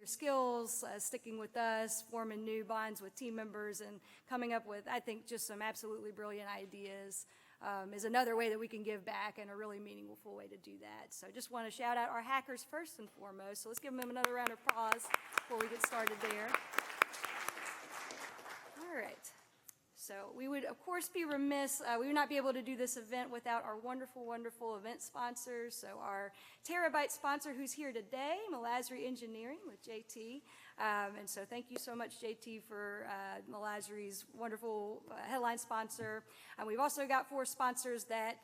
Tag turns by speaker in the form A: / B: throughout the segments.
A: skills, sticking with us, forming new bonds with team members, and coming up with, I think, just some absolutely brilliant ideas is another way that we can give back and a really meaningful way to do that. So just want to shout out our hackers first and foremost. So let's give them another round of applause before we get started there. All right. So we would, of course, be remiss, we would not be able to do this event without our wonderful, wonderful event sponsors. So our Terabyte sponsor who's here today, Malazri Engineering with JT. And so thank you so much, JT, for Malazri's wonderful headline sponsor. We've also got 4 sponsors that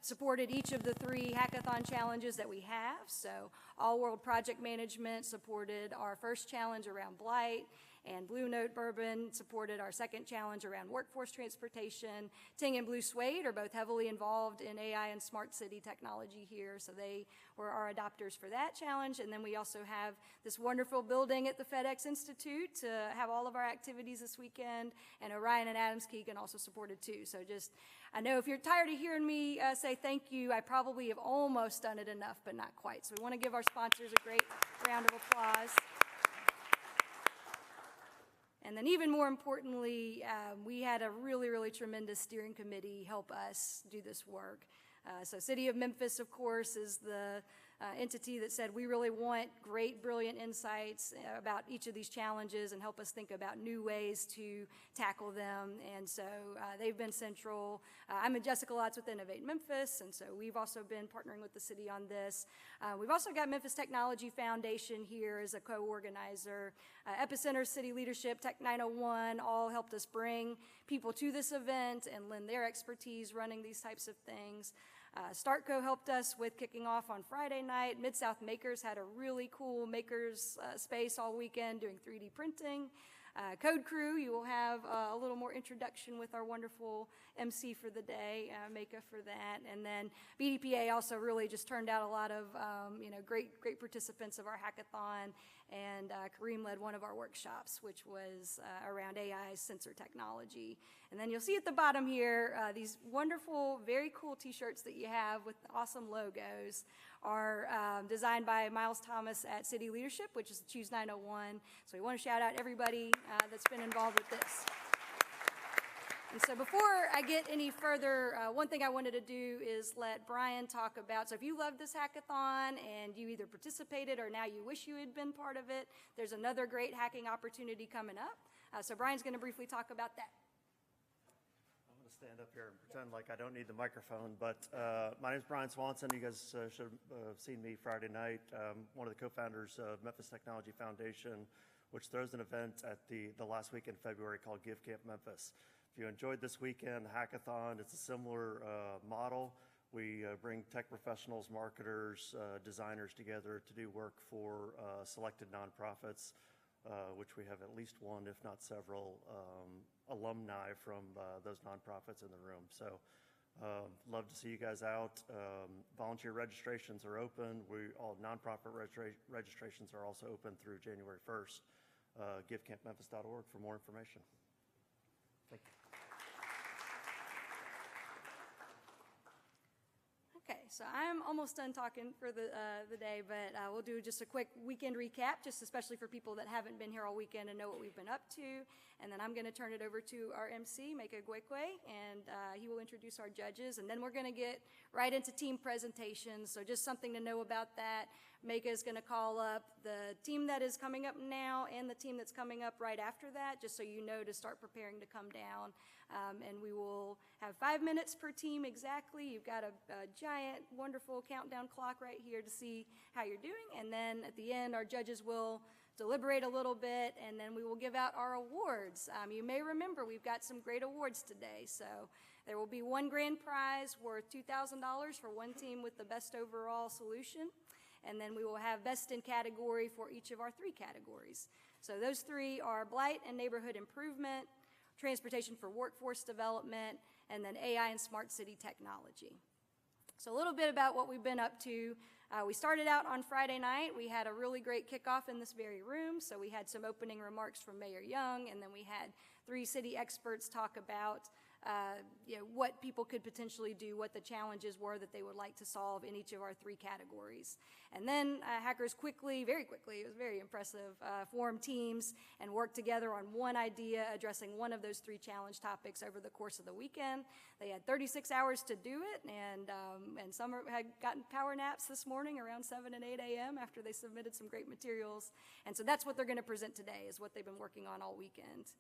A: supported each of the 3 hackathon challenges that we have. So All World Project Management supported our first challenge around blight, and Blue Note Bourbon supported our second challenge around workforce transportation. Ting and Blue Suede are both heavily involved in AI and smart city technology here, so they were our adopters for that challenge. And then we also have this wonderful building at the FedEx Institute to have all of our activities this weekend, and Orion and Adams Keegan also supported too. So just, I know if you're tired of hearing me say thank you, I probably have almost done it enough, but not quite. So we want to give our sponsors a great round of applause. And then even more importantly, we had a really, really tremendous steering committee help us do this work. So City of Memphis, of course, is the entity that said we really want great, brilliant insights about each of these challenges and help us think about new ways to tackle them. And so they've been central. I'm Jessica Lotz with Innovate Memphis, and so we've also been partnering with the city on this. We've also got Memphis Technology Foundation here as a co-organizer. Epicenter City Leadership, Tech 901, all helped us bring people to this event and lend their expertise running these types of things. StartCo helped us with kicking off on Friday night. Mid-South Makers had a really cool makers space all weekend doing 3D printing. Code Crew, you will have a little more introduction with our wonderful MC for the day, Maka for that. And then BDPA also really just turned out a lot of great participants of our hackathon. And Kareem led one of our workshops, which was around AI sensor technology. And then you'll see at the bottom here, these wonderful, very cool t-shirts that you have with awesome logos are designed by Miles Thomas at City Leadership, which is Choose 901. So we want to shout out everybody that's been involved with this. And so before I get any further, one thing I wanted to do is let Brian talk about, so if you love this hackathon and you either participated or now you wish you had been part of it, there's another great hacking opportunity coming up. So Brian's going to briefly talk about that.
B: I'm going to stand up here and pretend like I don't need the microphone, but my name is Brian Swanson. You guys should have seen me Friday night. One of the co-founders of Memphis Technology Foundation, which throws an event at the last week in February called Give Camp Memphis. If you enjoyed this weekend, hackathon, it's a similar model. We bring tech professionals, marketers, designers together to do work for selected nonprofits, which we have at least one, if not several, alumni from those nonprofits in the room. So love to see you guys out. Volunteer registrations are open. All nonprofit registrations are also open through January 1st. GiveCampMemphis.org for more information. Thank you.
A: Okay, so I'm almost done talking for the day, but we'll do just a quick weekend recap, just especially for people that haven't been here all weekend and know what we've been up to. And then I'm going to turn it over to our MC, Maka Gwekwe, and he will introduce our judges. And then we're going to get right into team presentations. So just something to know about that. Maka is going to call up the team that is coming up now and the team that's coming up right after that, just so you know to start preparing to come down. And we will have 5 minutes per team exactly. You've got a giant, wonderful countdown clock right here to see how you're doing. And then at the end, our judges will deliberate a little bit, and then we will give out our awards. You may remember we've got some great awards today. So there will be one grand prize worth $2,000 for one team with the best overall solution. And then we will have best in category for each of our 3 categories. So those 3 are blight and neighborhood improvement, transportation for workforce development, and then AI and smart city technology. So a little bit about what we've been up to. We started out on Friday night. We had a really great kickoff in this very room. So we had some opening remarks from Mayor Young, and then we had 3 city experts talk about what people could potentially do, what the challenges were that they would like to solve in each of our 3 categories. And then hackers quickly, very quickly, it was very impressive, formed teams and worked together on one idea addressing one of those 3 challenge topics over the course of the weekend. They had 36 hours to do it, and some had gotten power naps this morning around 7 and 8 a.m. after they submitted some great materials. And so that's what they're going to present today, is what they've been working on all weekend.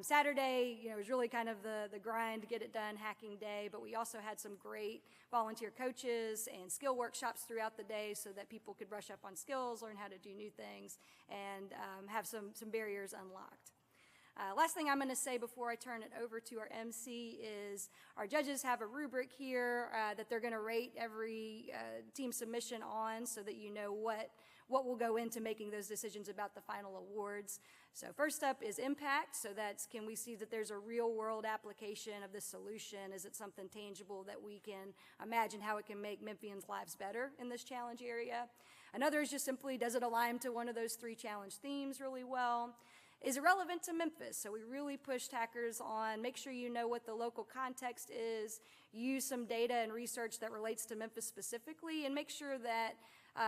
A: Saturday, was really kind of the grind to get it done, hacking day, but we also had some great volunteer coaches and skill workshops throughout the day so that people could brush up on skills, learn how to do new things, and have some barriers unlocked. Last thing I'm going to say before I turn it over to our MC is our judges have a rubric here that they're going to rate every team submission on, so that you know what will go into making those decisions about the final awards. So first up is impact. So that's, can we see that there's a real world application of this solution? Is it something tangible that we can imagine how it can make Memphians' lives better in this challenge area? Another is just simply, does it align to one of those 3 challenge themes really well? Is it relevant to Memphis? So we really pushed hackers on, make sure you know what the local context is, use some data and research that relates to Memphis specifically, and make sure that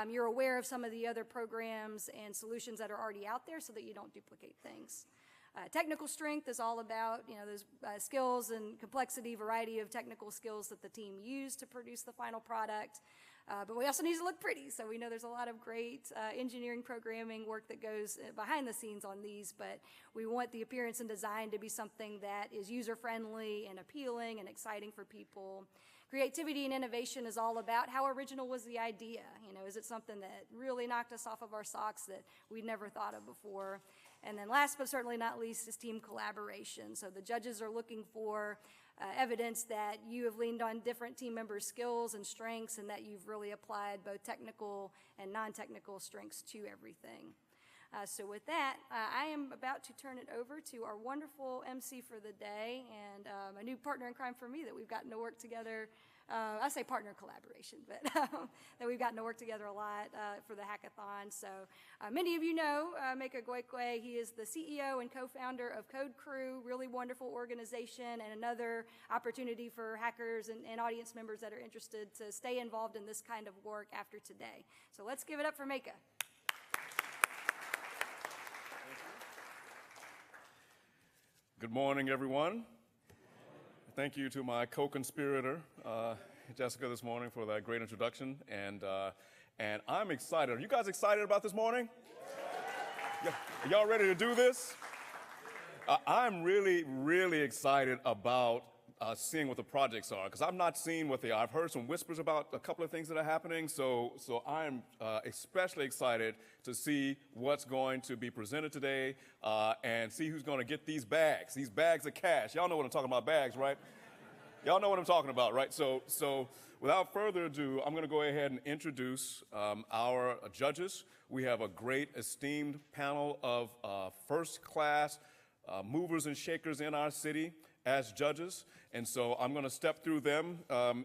A: you're aware of some of the other programs and solutions that are already out there so that you don't duplicate things. Technical strength is all about those skills and complexity, variety of technical skills that the team used to produce the final product. But we also need to look pretty, so we know there's a lot of great engineering programming work that goes behind the scenes on these, but we want the appearance and design to be something that is user-friendly and appealing and exciting for people. Creativity and innovation is all about how original was the idea. Is it something that really knocked us off of our socks that we'd never thought of before? And then last but certainly not least is team collaboration. So the judges are looking for evidence that you have leaned on different team members' skills and strengths, and that you've really applied both technical and non-technical strengths to everything. So with that, I am about to turn it over to our wonderful MC for the day, and a new partner in crime for me that we've gotten to work together. I say partner collaboration, but that we've gotten to work together a lot for the hackathon. So many of you know Meka Goikwe. He is the CEO and co-founder of Code Crew, really wonderful organization, and another opportunity for hackers and audience members that are interested to stay involved in this kind of work after today. So let's give it up for Meka.
C: Good morning, everyone. Thank you to my co-conspirator, Jessica, this morning for that great introduction. And I'm excited. Are you guys excited about this morning? Yeah. Are y'all ready to do this? I'm really, really excited about seeing what the projects are, because I've not seen what they are. I've heard some whispers about a couple of things that are happening, so I'm especially excited to see what's going to be presented today and see who's going to get these bags of cash. Y'all know what I'm talking about, bags, right? Y'all know what I'm talking about, right? So without further ado, I'm going to go ahead and introduce our judges. We have a great, esteemed panel of first-class movers and shakers in our city as judges, and so I'm going to step through them,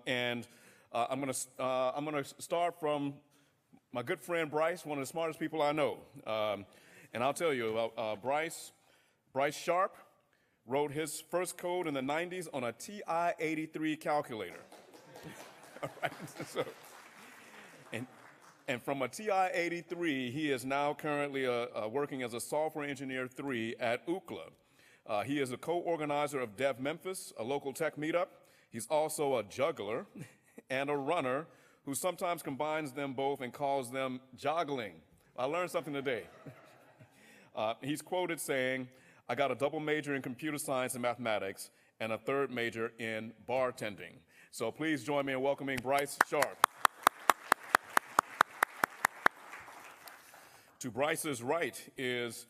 C: and I'm going to start from my good friend Bryce, one of the smartest people I know, and I'll tell you about Bryce Sharp wrote his first code in the 90s on a TI-83 calculator. All right, so, and from a TI-83, he is now currently working as a software engineer 3 at Ookla. He is a co-organizer of HackMemphis, a local tech meetup. He's also a juggler and a runner who sometimes combines them both and calls them joggling. I learned something today. He's quoted saying, "I got a double major in computer science and mathematics and a third major in bartending." So please join me in welcoming Bryce Sharp. To Bryce's right is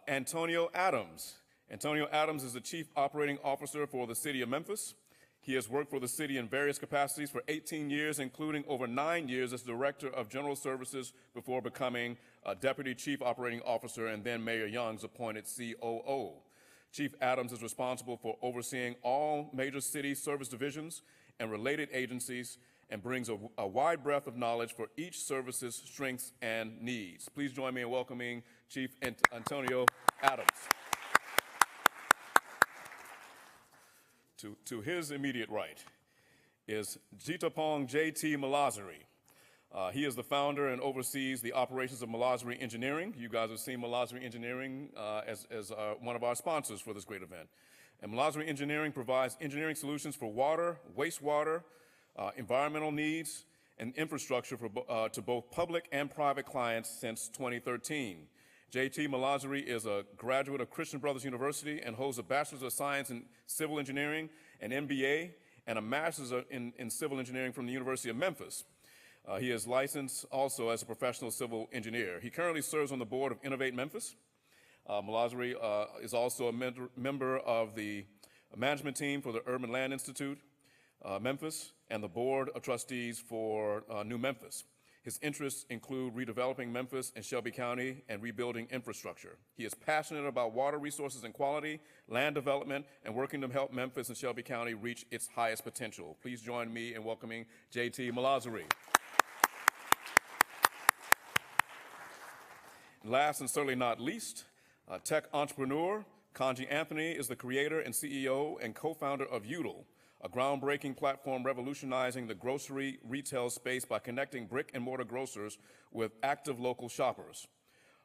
C: Antonio Adams. Antonio Adams is the Chief Operating Officer for the City of Memphis. He has worked for the city in various capacities for 18 years, including over 9 years as Director of General Services before becoming Deputy Chief Operating Officer and then Mayor Young's appointed COO. Chief Adams is responsible for overseeing all major city service divisions and related agencies and brings a wide breadth of knowledge for each service's strengths and needs. Please join me in welcoming Chief Antonio Adams. To his immediate right is Jitapong J.T. Malazari. He is the founder and oversees the operations of Malazari Engineering. You guys have seen Malazari Engineering as one of our sponsors for this great event. And Malazari Engineering provides engineering solutions for water, wastewater, environmental needs, and infrastructure to both public and private clients since 2013. J.T. Malazari is a graduate of Christian Brothers University and holds a Bachelor's of Science in Civil Engineering, an MBA, and a Master's in Civil Engineering from the University of Memphis. He is licensed also as a professional civil engineer. He currently serves on the board of Innovate Memphis. Malazari is also a member of the management team for the Urban Land Institute, Memphis, and the board of trustees for New Memphis. His interests include redeveloping Memphis and Shelby County and rebuilding infrastructure. He is passionate about water resources and quality, land development, and working to help Memphis and Shelby County reach its highest potential. Please join me in welcoming J.T. Malazari. Last and certainly not least, tech entrepreneur, Kanji Anthony is the creator and CEO and co-founder of Udl, a groundbreaking platform revolutionizing the grocery retail space by connecting brick and mortar grocers with active local shoppers.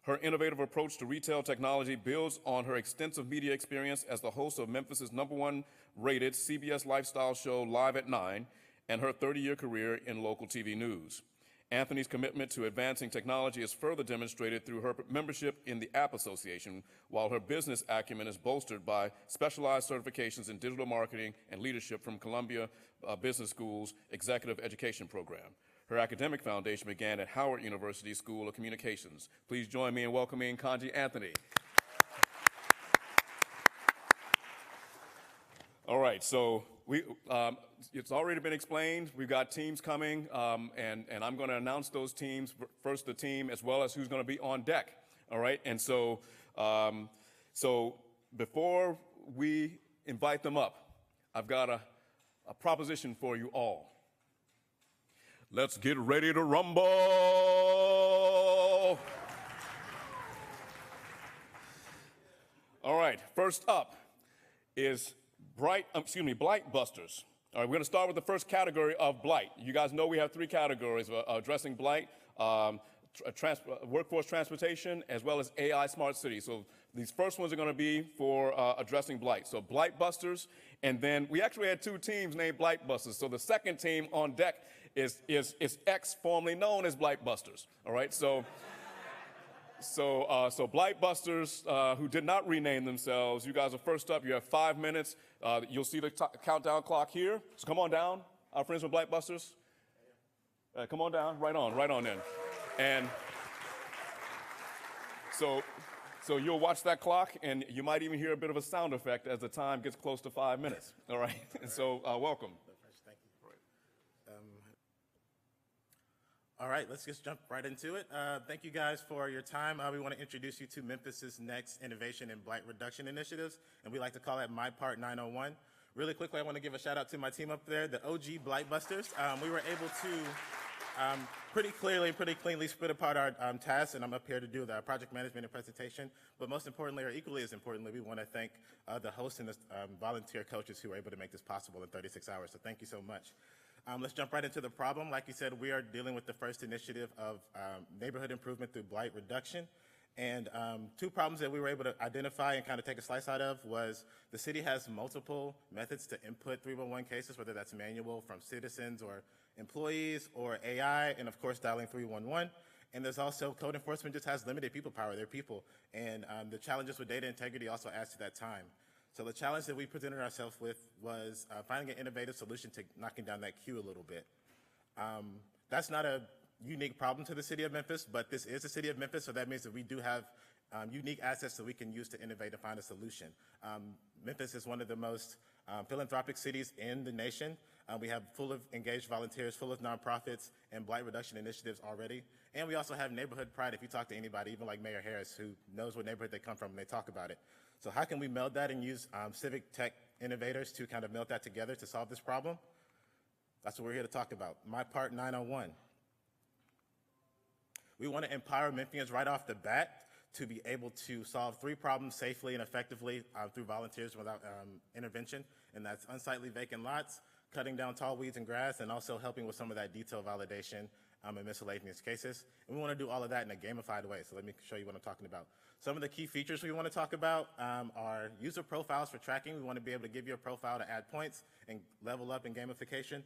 C: Her innovative approach to retail technology builds on her extensive media experience as the host of Memphis's #1 rated CBS lifestyle show Live at 9 and her 30-year career in local TV news. Anthony's commitment to advancing technology is further demonstrated through her membership in the App Association, while her business acumen is bolstered by specialized certifications in digital marketing and leadership from Columbia Business School's Executive Education Program. Her academic foundation began at Howard University School of Communications. Please join me in welcoming Kanji Anthony. All right, so it's already been explained. We've got teams coming, and I'm going to announce those teams, first the team, as well as who's going to be on deck. All right, and so before we invite them up, I've got a proposition for you all. Let's get ready to rumble. All right, first up is Blight Busters. All right, we're going to start with the first category of blight. You guys know we have 3 categories, addressing blight, workforce transportation, as well as AI smart cities. So these first ones are going to be for addressing blight. So Blight Busters, and then we actually had 2 teams named Blight Busters. So the second team on deck is X, formerly known as Blight Busters. All right, so Blight Busters, who did not rename themselves, you guys are first up. You have 5 minutes. You'll see the countdown clock here. So come on down, our friends from Blight Busters. Come on down, right on in. And so you'll watch that clock, and you might even hear a bit of a sound effect as the time gets close to 5 minutes. All right, and so welcome.
D: Thank you. All right, let's just jump right into it. Thank you guys for your time. We want to introduce you to Memphis's next innovation and blight reduction initiatives, and we like to call it My Part 901. Really quickly, I want to give a shout out to my team up there, the OG Blight Busters. We were able to pretty cleanly split apart our tasks, and I'm up here to do the project management and presentation. But most importantly, or equally as importantly, we want to thank the hosts and the volunteer coaches who were able to make this possible in 36 hours. So thank you so much. Let's jump right into the problem. Like you said, we are dealing with the first initiative of neighborhood improvement through blight reduction. And 2 problems that we were able to identify and kind of take a slice out of was the city has multiple methods to input 311 cases, whether that's manual from citizens or employees or AI, and of course dialing 311. And there's also code enforcement just has limited people power, they're people. And the challenges with data integrity also adds to that time. So the challenge that we presented ourselves with was finding an innovative solution to knocking down that queue a little bit. That's not a unique problem to the city of Memphis, but this is the city of Memphis, so that means that we do have unique assets that we can use to innovate and find a solution. Memphis is one of the most philanthropic cities in the nation. We have full of engaged volunteers, full of nonprofits, and blight reduction initiatives already. And we also have neighborhood pride. If you talk to anybody, even like Mayor Harris, who knows what neighborhood they come from, and they talk about it. So how can we meld that and use civic tech innovators to kind of meld that together to solve this problem? That's what we're here to talk about. My Part 901. We want to empower Memphians right off the bat to be able to solve 3 problems safely and effectively through volunteers without intervention, and that's unsightly vacant lots, cutting down tall weeds and grass, and also helping with some of that detail validation in miscellaneous cases. And we want to do all of that in a gamified way, so let me show you what I'm talking about. Some of the key features we want to talk about are user profiles for tracking. We want to be able to give you a profile to add points and level up in gamification.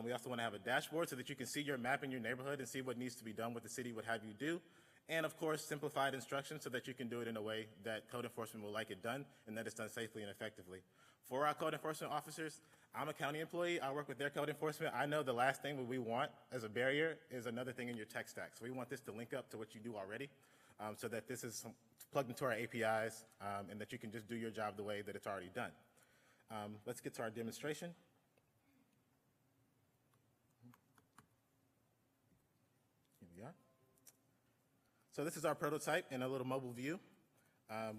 D: We also want to have a dashboard so that you can see your map in your neighborhood and see what needs to be done, what the city would have you do. And of course, simplified instructions so that you can do it in a way that code enforcement will like it done and that it's done safely and effectively. For our code enforcement officers, I'm a county employee. I work with their code enforcement. I know the last thing that we want as a barrier is another thing in your tech stack. So we want this to link up to what you do already so that this is plugged into our APIs and that you can just do your job the way that it's already done. Let's get to our demonstration. Here we are. So this is our prototype in a little mobile view.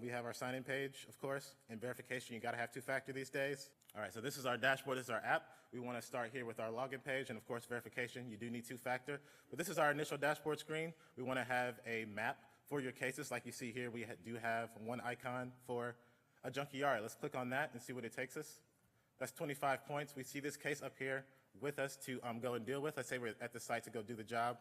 D: We have our sign-in page, of course, and verification. You got to have 2-factor these days. All right, so this is our dashboard. This is our app. We want to start here with our login page, and of course, verification. You do need 2-factor. But this is our initial dashboard screen. We want to have a map for your cases. Like you see here, we do have one icon for a junky yard. Let's click on that and see what it takes us. That's 25 points. We see this case up here with us to go and deal with. Let's say we're at the site to go do the job.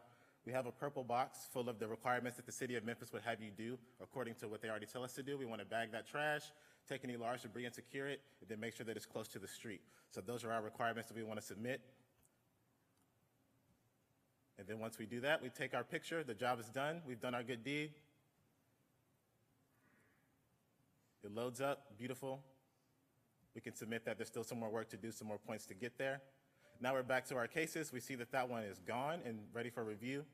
D: We have a purple box full of the requirements that the City of Memphis would have you do according to what they already tell us to do. We want to bag that trash, take any large debris and secure it, and then make sure that it's close to the street. So those are our requirements that we want to submit. And then once we do that, we take our picture. The job is done. We've done our good deed. It loads up. Beautiful. We can submit that. There's still some more work to do, some more points to get there. Now we're back to our cases. We see that that one is gone and ready for review.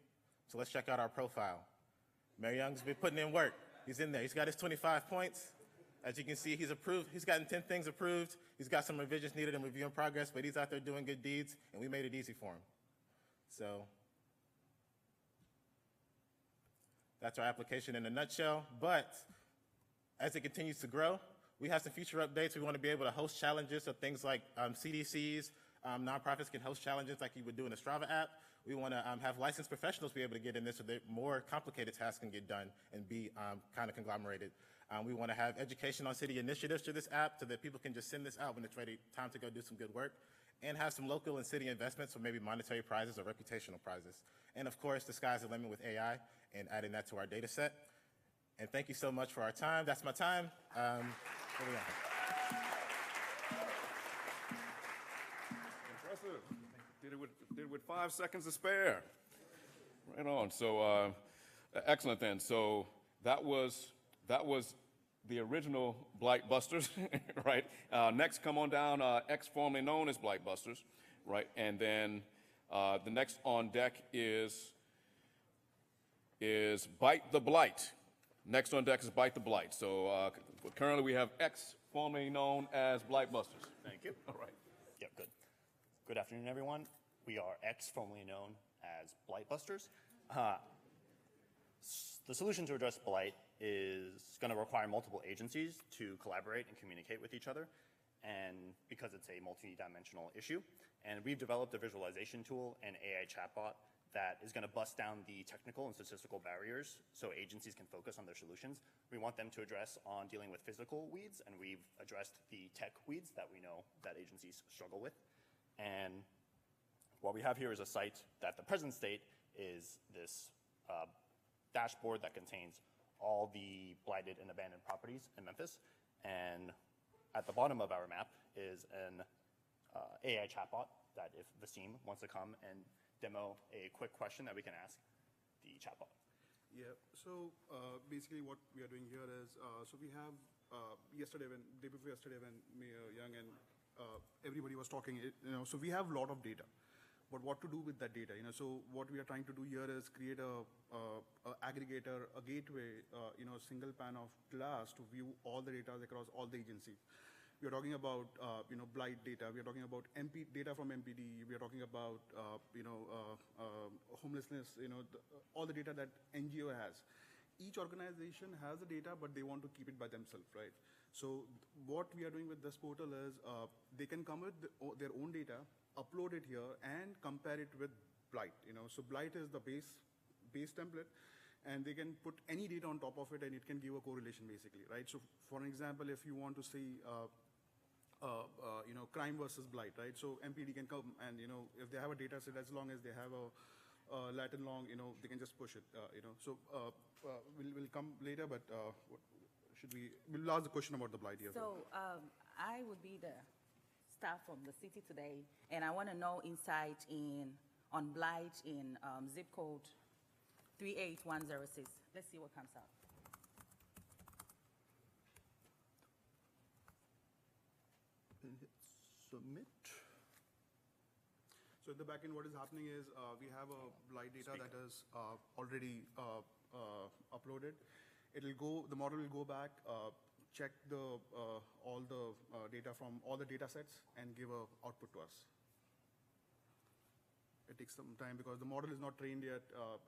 D: So let's check out our profile. Mary Young's been putting in work. He's in there. He's got his 25 points. As you can see, he's approved. He's gotten 10 things approved. He's got some revisions needed and review in progress, but he's out there doing good deeds, and we made it easy for him. So that's our application in a nutshell. But as it continues to grow, we have some future updates. We want to be able to host challenges, so things like CDCs, nonprofits can host challenges like you would do in a Strava app. We want to have licensed professionals be able to get in this so that more complicated tasks can get done and be kind of conglomerated. We want to have education on city initiatives to this app so that people can just send this out when it's ready, time to go do some good work, and have some local and city investments, so maybe monetary prizes or reputational prizes. And of course, the sky's the limit with AI and adding that to our data set. And thank you so much for our time. That's my time. Here we are.
C: Impressive. Did it with 5 seconds to spare. Right on. So excellent then. So that was the original Blight Busters, right? Next, come on down, X formerly known as Blight Busters, right? And then the next on deck is Bite the Blight. Next on deck is Bite the Blight. So currently we have X formerly known as Blight Busters.
E: Thank you.
C: All right.
E: Yeah, good. Good afternoon, everyone. We are X, formerly known as Blight Busters. The solution to address blight is going to require multiple agencies to collaborate and communicate with each other, and because it's a multi-dimensional issue. And we've developed a visualization tool and AI chatbot that is going to bust down the technical and statistical barriers so agencies can focus on their solutions. We want them to address on dealing with physical weeds, and we've addressed the tech weeds that we know that agencies struggle with. And what we have here is a site that the present state is this dashboard that contains all the blighted and abandoned properties in Memphis. And at the bottom of our map is an AI chatbot that if Vaseem wants to come and demo a quick question that we can ask the chatbot.
F: Yeah, so basically what we are doing here is, so we have day before yesterday when Mayor Young and everybody was talking, so we have a lot of data. But what to do with that data? So what we are trying to do here is create a aggregator, a gateway, a single pane of glass to view all the data across all the agencies. We are talking about blight data. We are talking about data from MPD. We are talking about homelessness. All the data that NGO has. Each organization has the data, but they want to keep it by themselves, right? So what we are doing with this portal is they can come with their own data, upload it here, and compare it with blight. So blight is the base template, and they can put any data on top of it, and it can give a correlation, basically, right? So, for example, if you want to see, crime versus blight, right? So MPD can come and, if they have a data set, as long as they have a Latin long, they can just push it, So we'll come later, but we'll ask the question about the blight here.
G: So I would be the staff from the city today, and I want to know insight on blight in zip code 38106. Let's see what comes out.
B: And hit submit.
F: So in the backend, what is happening is we have a blight data that is already uploaded. The model will go back, check all the data from all the data sets and give a output to us. It takes some time because the model is not trained yet.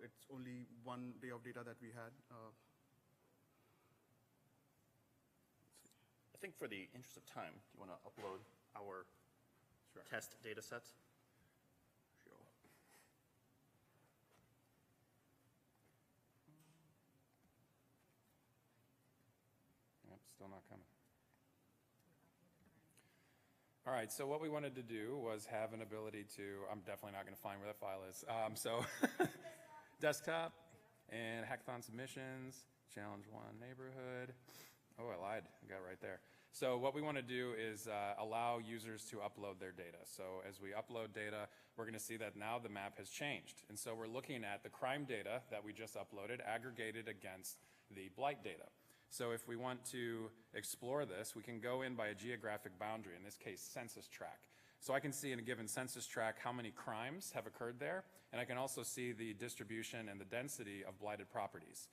F: It's only one day of data that we had.
E: I think for the interest of time, do you want to upload our test data sets?
F: Sure.
H: Yep, still not coming. All right, so what we wanted to do was have an ability to, I'm definitely not going to find where that file is. So desktop and hackathon submissions, challenge one neighborhood. Oh, I lied, I got it right there. So what we want to do is allow users to upload their data. So as we upload data, we're going to see that now the map has changed. And so we're looking at the crime data that we just uploaded aggregated against the blight data. So if we want to explore this, we can go in by a geographic boundary, in this case, census tract. So I can see in a given census tract how many crimes have occurred there, and I can also see the distribution and the density of blighted properties.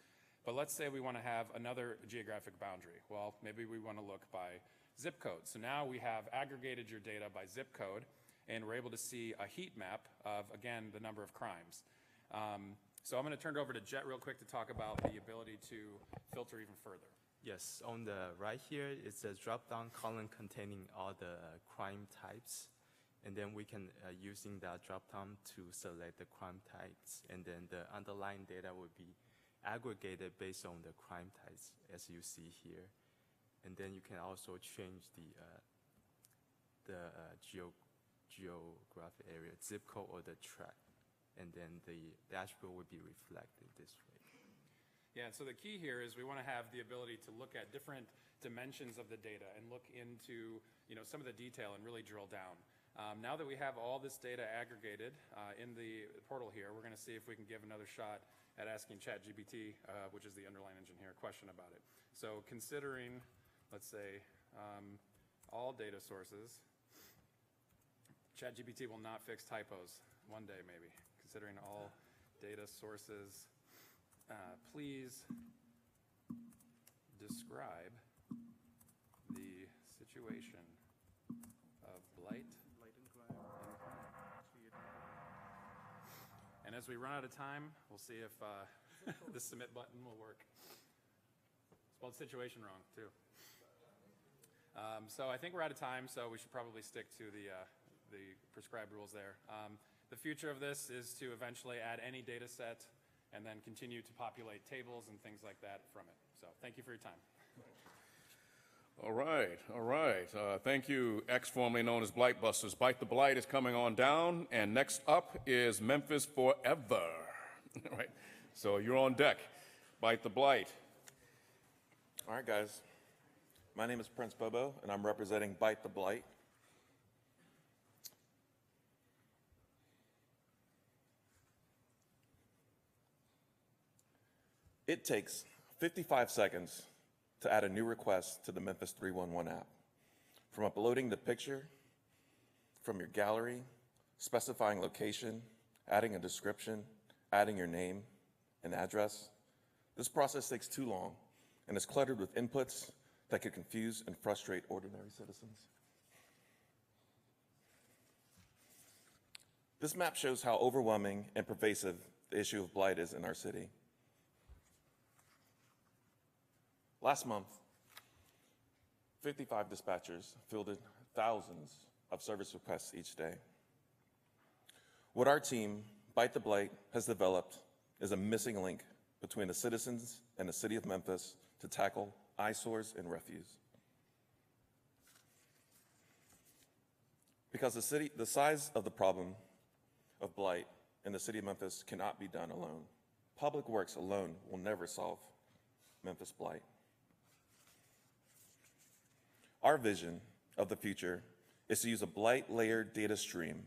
H: But let's say we want to have another geographic boundary. Well, maybe we want to look by zip code. So now we have aggregated your data by zip code, and we're able to see a heat map of, again, the number of crimes. So I'm going to turn it over to Jet real quick to talk about the ability to filter even further.
I: Yes, on the right here, it's a drop-down column containing all the crime types. And then we can, using that drop-down to select the crime types. And then the underlying data will be aggregated based on the crime types, as you see here. And then you can also change the geographic area, zip code or the tract. And then the dashboard would be reflected this way.
H: Yeah, and so the key here is we want to have the ability to look at different dimensions of the data and look into some of the detail and really drill down. Now that we have all this data aggregated in the portal here, we're going to see if we can give another shot at asking ChatGPT, which is the underlying engine here, a question about it. So considering, let's say, all data sources, ChatGPT will not fix typos. One day, maybe. Considering all data sources, please describe the situation of blight
F: And crime.
H: And as we run out of time, we'll see if the submit button will work. Spelled situation wrong, too. So I think we're out of time, so we should probably stick to the prescribed rules there. The future of this is to eventually add any data set and then continue to populate tables and things like that from it. So thank you for your time.
C: All right, all right. Thank you, X, formerly known as Blight Busters. Bite the Blight is coming on down, and next up is Memphis Forever. All right, so you're on deck. Bite the Blight.
J: All right, guys. My name is Prince Bobo, and I'm representing Bite the Blight. It takes 55 seconds to add a new request to the Memphis 311 app. From uploading the picture from your gallery, specifying location, adding a description, adding your name and address, this process takes too long and is cluttered with inputs that could confuse and frustrate ordinary citizens. This map shows how overwhelming and pervasive the issue of blight is in our city. Last month, 55 dispatchers fielded thousands of service requests each day. What our team, Bite the Blight, has developed is a missing link between the citizens and the City of Memphis to tackle eyesores and refuse. Because the size of the problem of blight in the City of Memphis cannot be done alone. Public Works alone will never solve Memphis blight. Our vision of the future is to use a blight layered data stream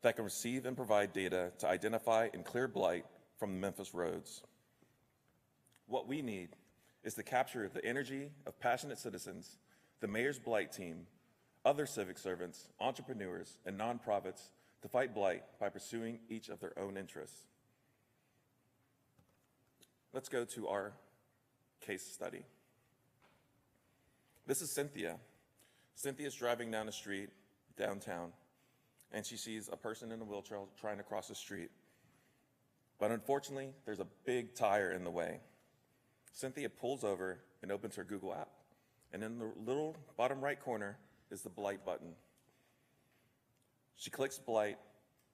J: that can receive and provide data to identify and clear blight from the Memphis roads. What we need is to capture the energy of passionate citizens, the mayor's blight team, other civic servants, entrepreneurs, and nonprofits to fight blight by pursuing each of their own interests. Let's go to our case study. This is Cynthia. Cynthia's driving down the street downtown, and she sees a person in a wheelchair trying to cross the street. But unfortunately, there's a big tire in the way. Cynthia pulls over and opens her Google app, and in the little bottom right corner is the blight button. She clicks blight,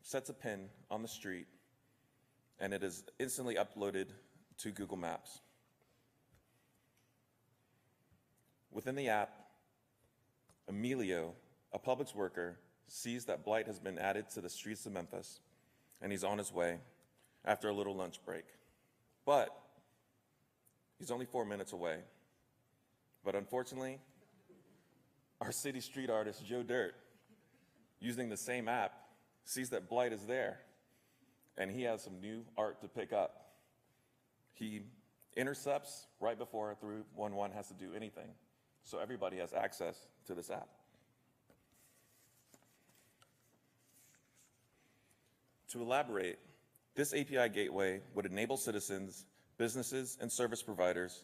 J: sets a pin on the street, and it is instantly uploaded to Google Maps. Within the app, Emilio, a Publix worker, sees that blight has been added to the streets of Memphis, and he's on his way after a little lunch break. But he's only 4 minutes away. But unfortunately, our city street artist, Joe Dirt, using the same app, sees that blight is there, and he has some new art to pick up. He intercepts right before 311 has to do anything, so everybody has access to this app. To elaborate, this API gateway would enable citizens, businesses, and service providers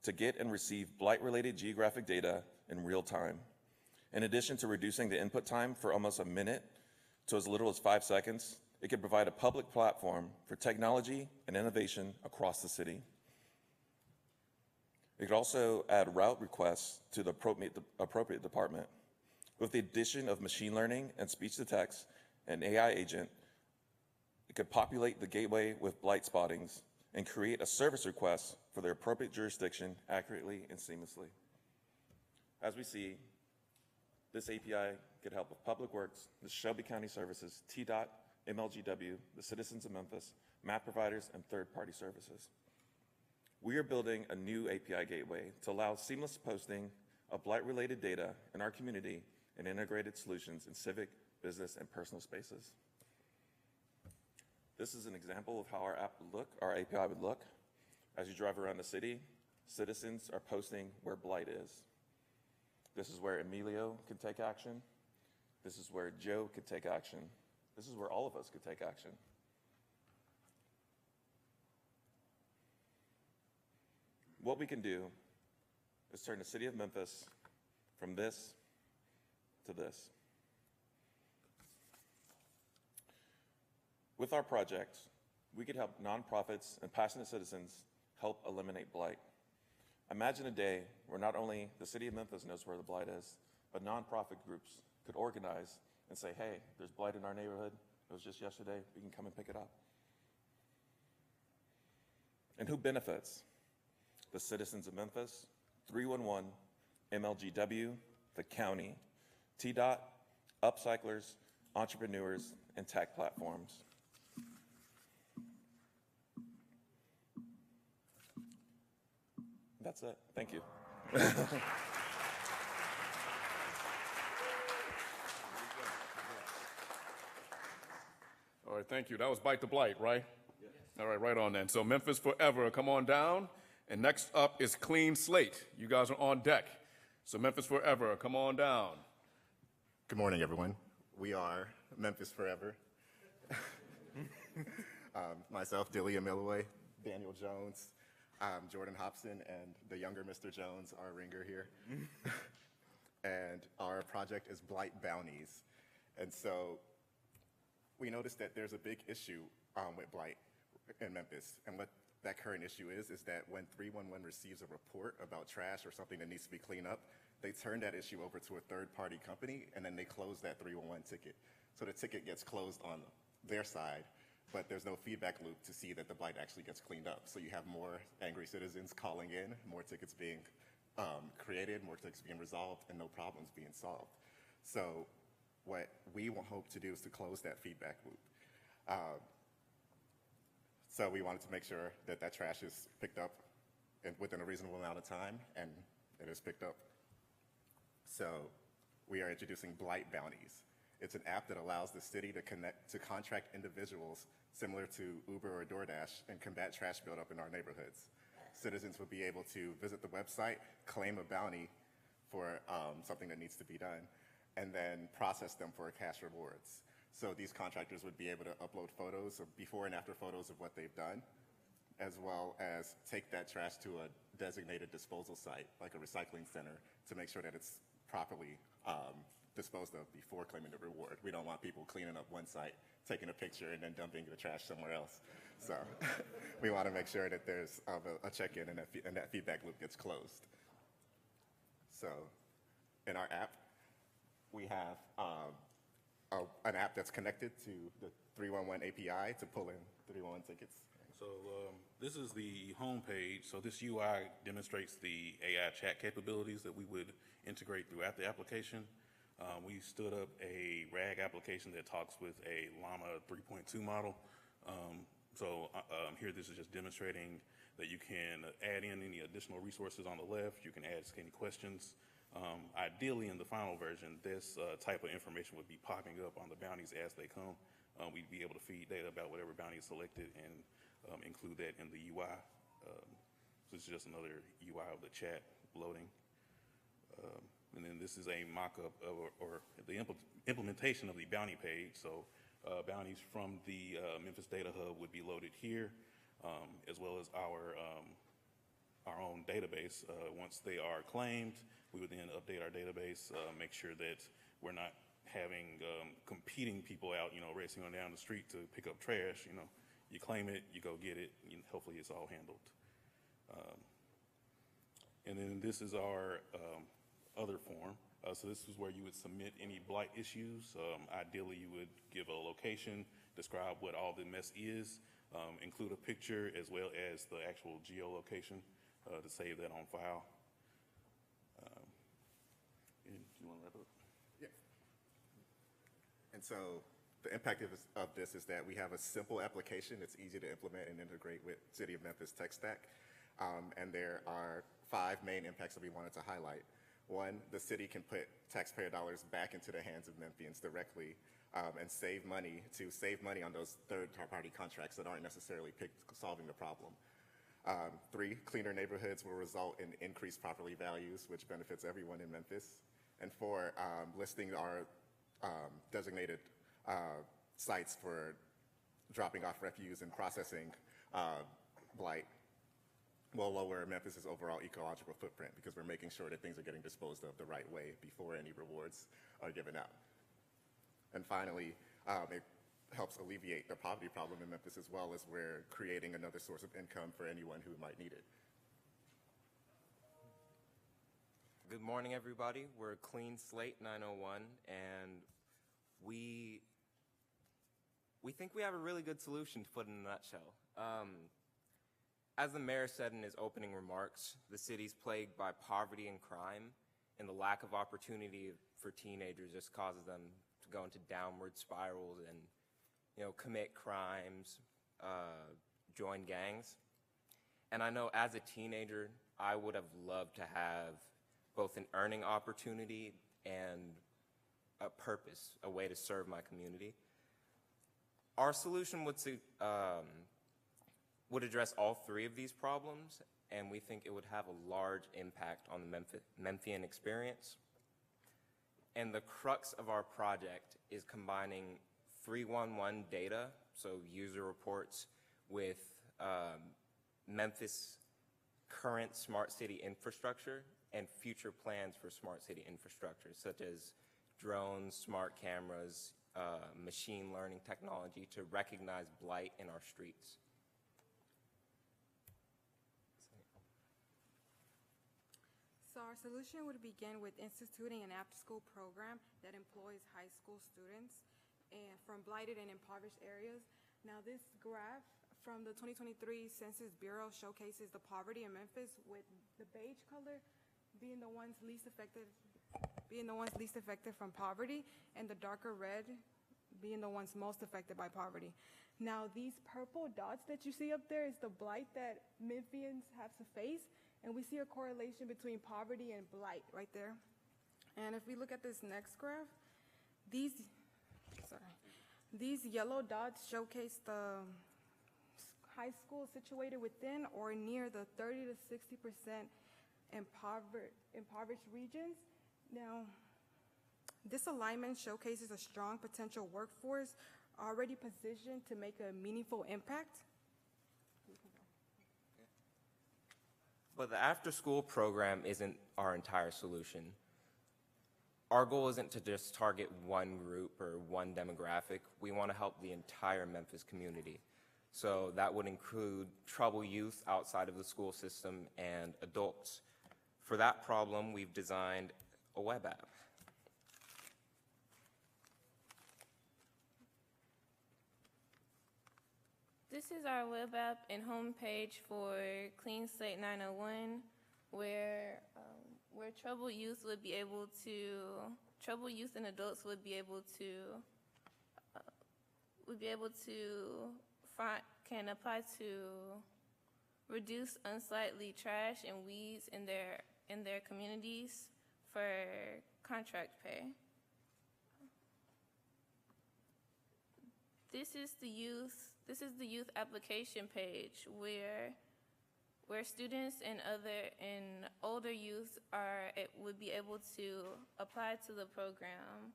J: to get and receive blight-related geographic data in real time. In addition to reducing the input time for almost a minute to as little as 5 seconds, it could provide a public platform for technology and innovation across the city. It could also add route requests to the appropriate department. With the addition of machine learning and speech-to-text and AI agent, it could populate the gateway with blight spottings and create a service request for their appropriate jurisdiction accurately and seamlessly. As we see, this API could help with Public Works, the Shelby County Services, TDOT, MLGW, the citizens of Memphis, map providers, and third-party services. We are building a new API gateway to allow seamless posting of blight-related data in our community and integrated solutions in civic, business, and personal spaces. This is an example of how our app would look, our API would look. As you drive around the city, citizens are posting where blight is. This is where Emilio could take action. This is where Joe could take action. This is where all of us could take action. What we can do is turn the City of Memphis from this to this. With our project, we could help nonprofits and passionate citizens help eliminate blight. Imagine a day where not only the City of Memphis knows where the blight is, but nonprofit groups could organize and say, hey, there's blight in our neighborhood. It was just yesterday. We can come and pick it up. And who benefits? The citizens of Memphis, 311, MLGW, the county, TDOT, upcyclers, entrepreneurs, and tech platforms. That's it. Thank you.
C: All right, thank you. That was Bite the Blight, right? Yes. All right, right on then. So Memphis Forever, come on down. And next up is Clean Slate. You guys are on deck. So Memphis Forever, come on down.
D: Good morning, everyone. We are Memphis Forever. Myself, Delia Milloway, Daniel Jones, Jordan Hobson, and the younger Mr. Jones, our ringer here. And our project is Blight Bounties. And so we noticed that there's a big issue with blight in Memphis. And what that current issue is that when 311 receives a report about trash or something that needs to be cleaned up, they turn that issue over to a third-party company, and then they close that 311 ticket. So the ticket gets closed on their side, but there's no feedback loop to see that the blight actually gets cleaned up. So you have more angry citizens calling in, more tickets being created, more tickets being resolved, and no problems being solved. So what we hope to do is to close that feedback loop. So we wanted to make sure that that trash is picked up within a reasonable amount of time, and it is picked up. So we are introducing blight bounties. It's an app that allows the city to contract individuals similar to Uber or DoorDash and combat trash buildup in our neighborhoods. Citizens would be able to visit the website, claim a bounty for something that needs to be done, and then process them for cash rewards. So these contractors would be able to upload photos of before and after photos of what they've done, as well as take that trash to a designated disposal site, like a recycling center, to make sure that it's properly disposed of before claiming the reward. We don't want people cleaning up one site, taking a picture, and then dumping the trash somewhere else. So we want to make sure that there's a check-in and that feedback loop gets closed. So in our app, we have an app that's connected to the 311 API to pull in 311 tickets.
K: So this is the home page. So this UI demonstrates the AI chat capabilities that we would integrate throughout the application. We stood up a RAG application that talks with a Llama 3.2 model. Here this is just demonstrating that you can add in any additional resources on the left. You can ask any questions. Ideally, in the final version, this type of information would be popping up on the bounties as they come. We'd be able to feed data about whatever bounty is selected and include that in the UI. This is just another UI of the chat loading. And then this is a mock-up or the implementation of the bounty page. So bounties from the Memphis Data Hub would be loaded here, as well as our own database. Once they are claimed, we would then update our database, make sure that we're not having competing people out, racing on down the street to pick up trash. You claim it, you go get it, and hopefully it's all handled. And then this is our other form. So this is where you would submit any blight issues. Ideally, you would give a location, describe what all the mess is, include a picture as well as the actual geolocation to save that on file. And you want to wrap up?
D: Yeah. And so the impact of this is that we have a simple application that's easy to implement and integrate with City of Memphis tech stack. And there are 5 main impacts that we wanted to highlight. One, the city can put taxpayer dollars back into the hands of Memphians directly and save money on those third-party contracts that aren't necessarily solving the problem. 3, cleaner neighborhoods will result in increased property values, which benefits everyone in Memphis. And 4, listing our designated sites for dropping off refuse and processing blight will lower Memphis's overall ecological footprint because we're making sure that things are getting disposed of the right way before any rewards are given out. And finally, it helps alleviate the poverty problem in Memphis as well as we're creating another source of income for anyone who might need it.
L: Good morning, everybody. We're Clean Slate 901, and we think we have a really good solution to put in a nutshell. As the mayor said in his opening remarks, the city's plagued by poverty and crime, and the lack of opportunity for teenagers just causes them to go into downward spirals and, commit crimes, join gangs. And I know as a teenager, I would have loved to have both an earning opportunity and a purpose, a way to serve my community. Our solution would address all 3 of these problems, and we think it would have a large impact on the Memphian experience. And the crux of our project is combining 311 data, so user reports, with Memphis' current smart city infrastructure and future plans for smart city infrastructure, such as drones, smart cameras, machine learning technology to recognize blight in our streets.
M: So our solution would begin with instituting an after-school program that employs high school students and from blighted and impoverished areas Now, this graph from the 2023 Census Bureau showcases the poverty in Memphis, with the beige color being the ones least affected from poverty, and the darker red being the ones most affected by poverty. Now, these purple dots that you see up there is the blight that Memphians have to face, and we see a correlation between poverty and blight right there. And if we look at this next graph, these yellow dots showcase the high schools situated within or near the 30 to 60% impoverished regions. Now, this alignment showcases a strong potential workforce already positioned to make a meaningful impact.
L: But the after-school program isn't our entire solution. Our goal isn't to just target one group or one demographic. We want to help the entire Memphis community. So that would include troubled youth outside of the school system and adults. For that problem, we've designed a web app.
N: This is our web app and homepage for Clean Slate 901, where troubled youth and adults can apply to reduce unsightly trash and weeds in their communities for contract pay. This is the youth application page where students and older youth would be able to apply to the program.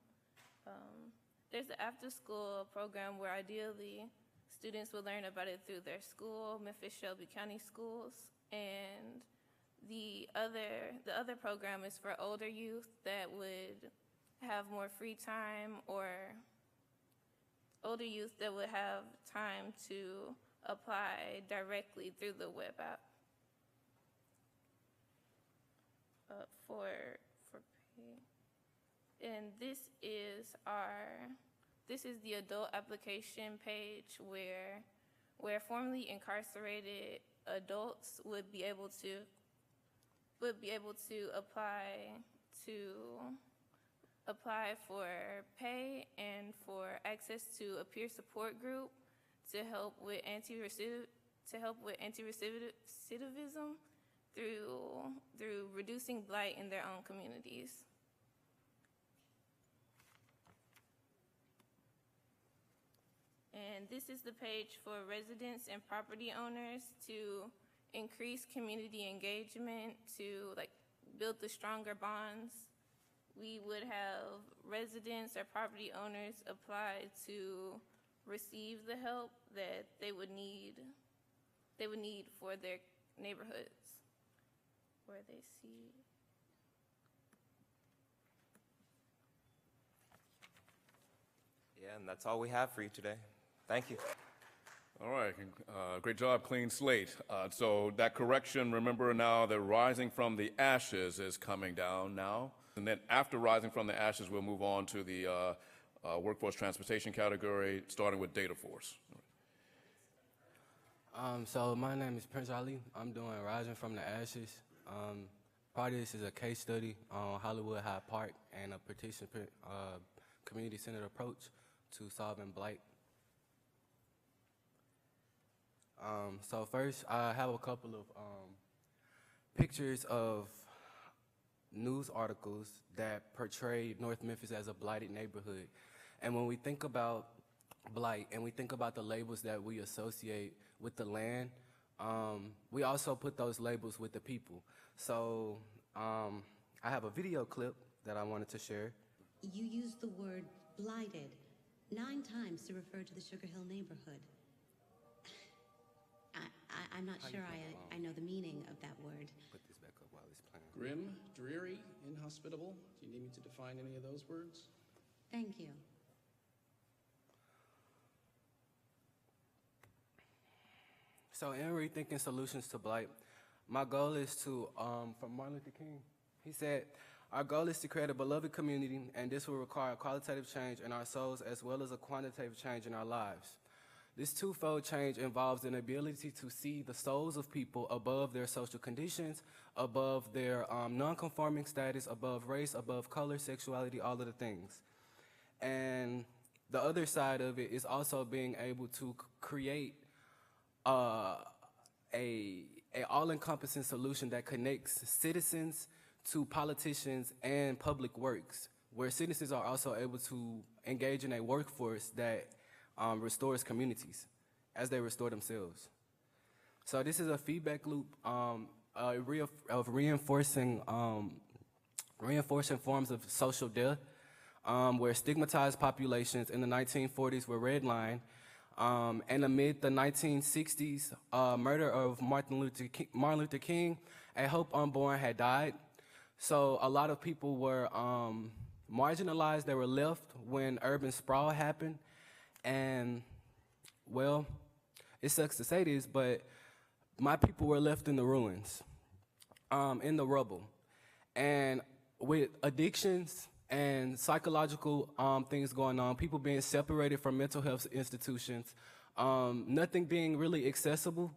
N: There's an after-school program where ideally students will learn about it through their school, Memphis Shelby County Schools, and the other program is for older youth that would have more free time, or older youth that would have time to apply directly through the web app. For pay. And this is the adult application page where formerly incarcerated adults would be able to apply for pay and for access to a peer support group to help with anti-recidivism through reducing blight in their own communities. And this is the page for residents and property owners to increase community engagement, to build the stronger bonds. We would have residents or property owners apply to receive the help that they would need for their neighborhoods, where they see.
L: Yeah, and that's all we have for you today. Thank you.
C: All right, great job, Clean Slate. So that correction, remember now that rising from the ashes is coming down now. And then after rising from the ashes, we'll move on to the workforce transportation category, starting with data force.
O: So my name is Prince Ali. I'm doing Rising from the Ashes. Part of this is a case study on Hollywood Hyde Park and a participant community-centered approach to solving blight. So first, I have a couple of pictures of news articles that portray North Memphis as a blighted neighborhood. And when we think about blight and we think about the labels that we associate with the land, we also put those labels with the people. So I have a video clip that I wanted to share.
P: You used the word blighted 9 times to refer to the Sugar Hill neighborhood. I'm not sure I know the meaning of that word.
O: Put this back up while it's playing.
Q: Grim, dreary, inhospitable. Do you need me to define any of those words?
P: Thank you.
O: So in rethinking solutions to blight, my goal is to, from Martin Luther King, he said, our goal is to create a beloved community, and this will require a qualitative change in our souls as well as a quantitative change in our lives. This twofold change involves an ability to see the souls of people above their social conditions, above their non-conforming status, above race, above color, sexuality, all of the things. And the other side of it is also being able to create a all-encompassing solution that connects citizens to politicians and public works, where citizens are also able to engage in a workforce that restores communities as they restore themselves. So this is a feedback loop of reinforcing forms of social death, where stigmatized populations in the 1940s were redlined, and amid the 1960s murder of Martin Luther King, a hope unborn had died. So a lot of people were marginalized. They were left when urban sprawl happened. And, well, it sucks to say this, but my people were left in the ruins, in the rubble. And with addictions and psychological things going on, people being separated from mental health institutions, nothing being really accessible,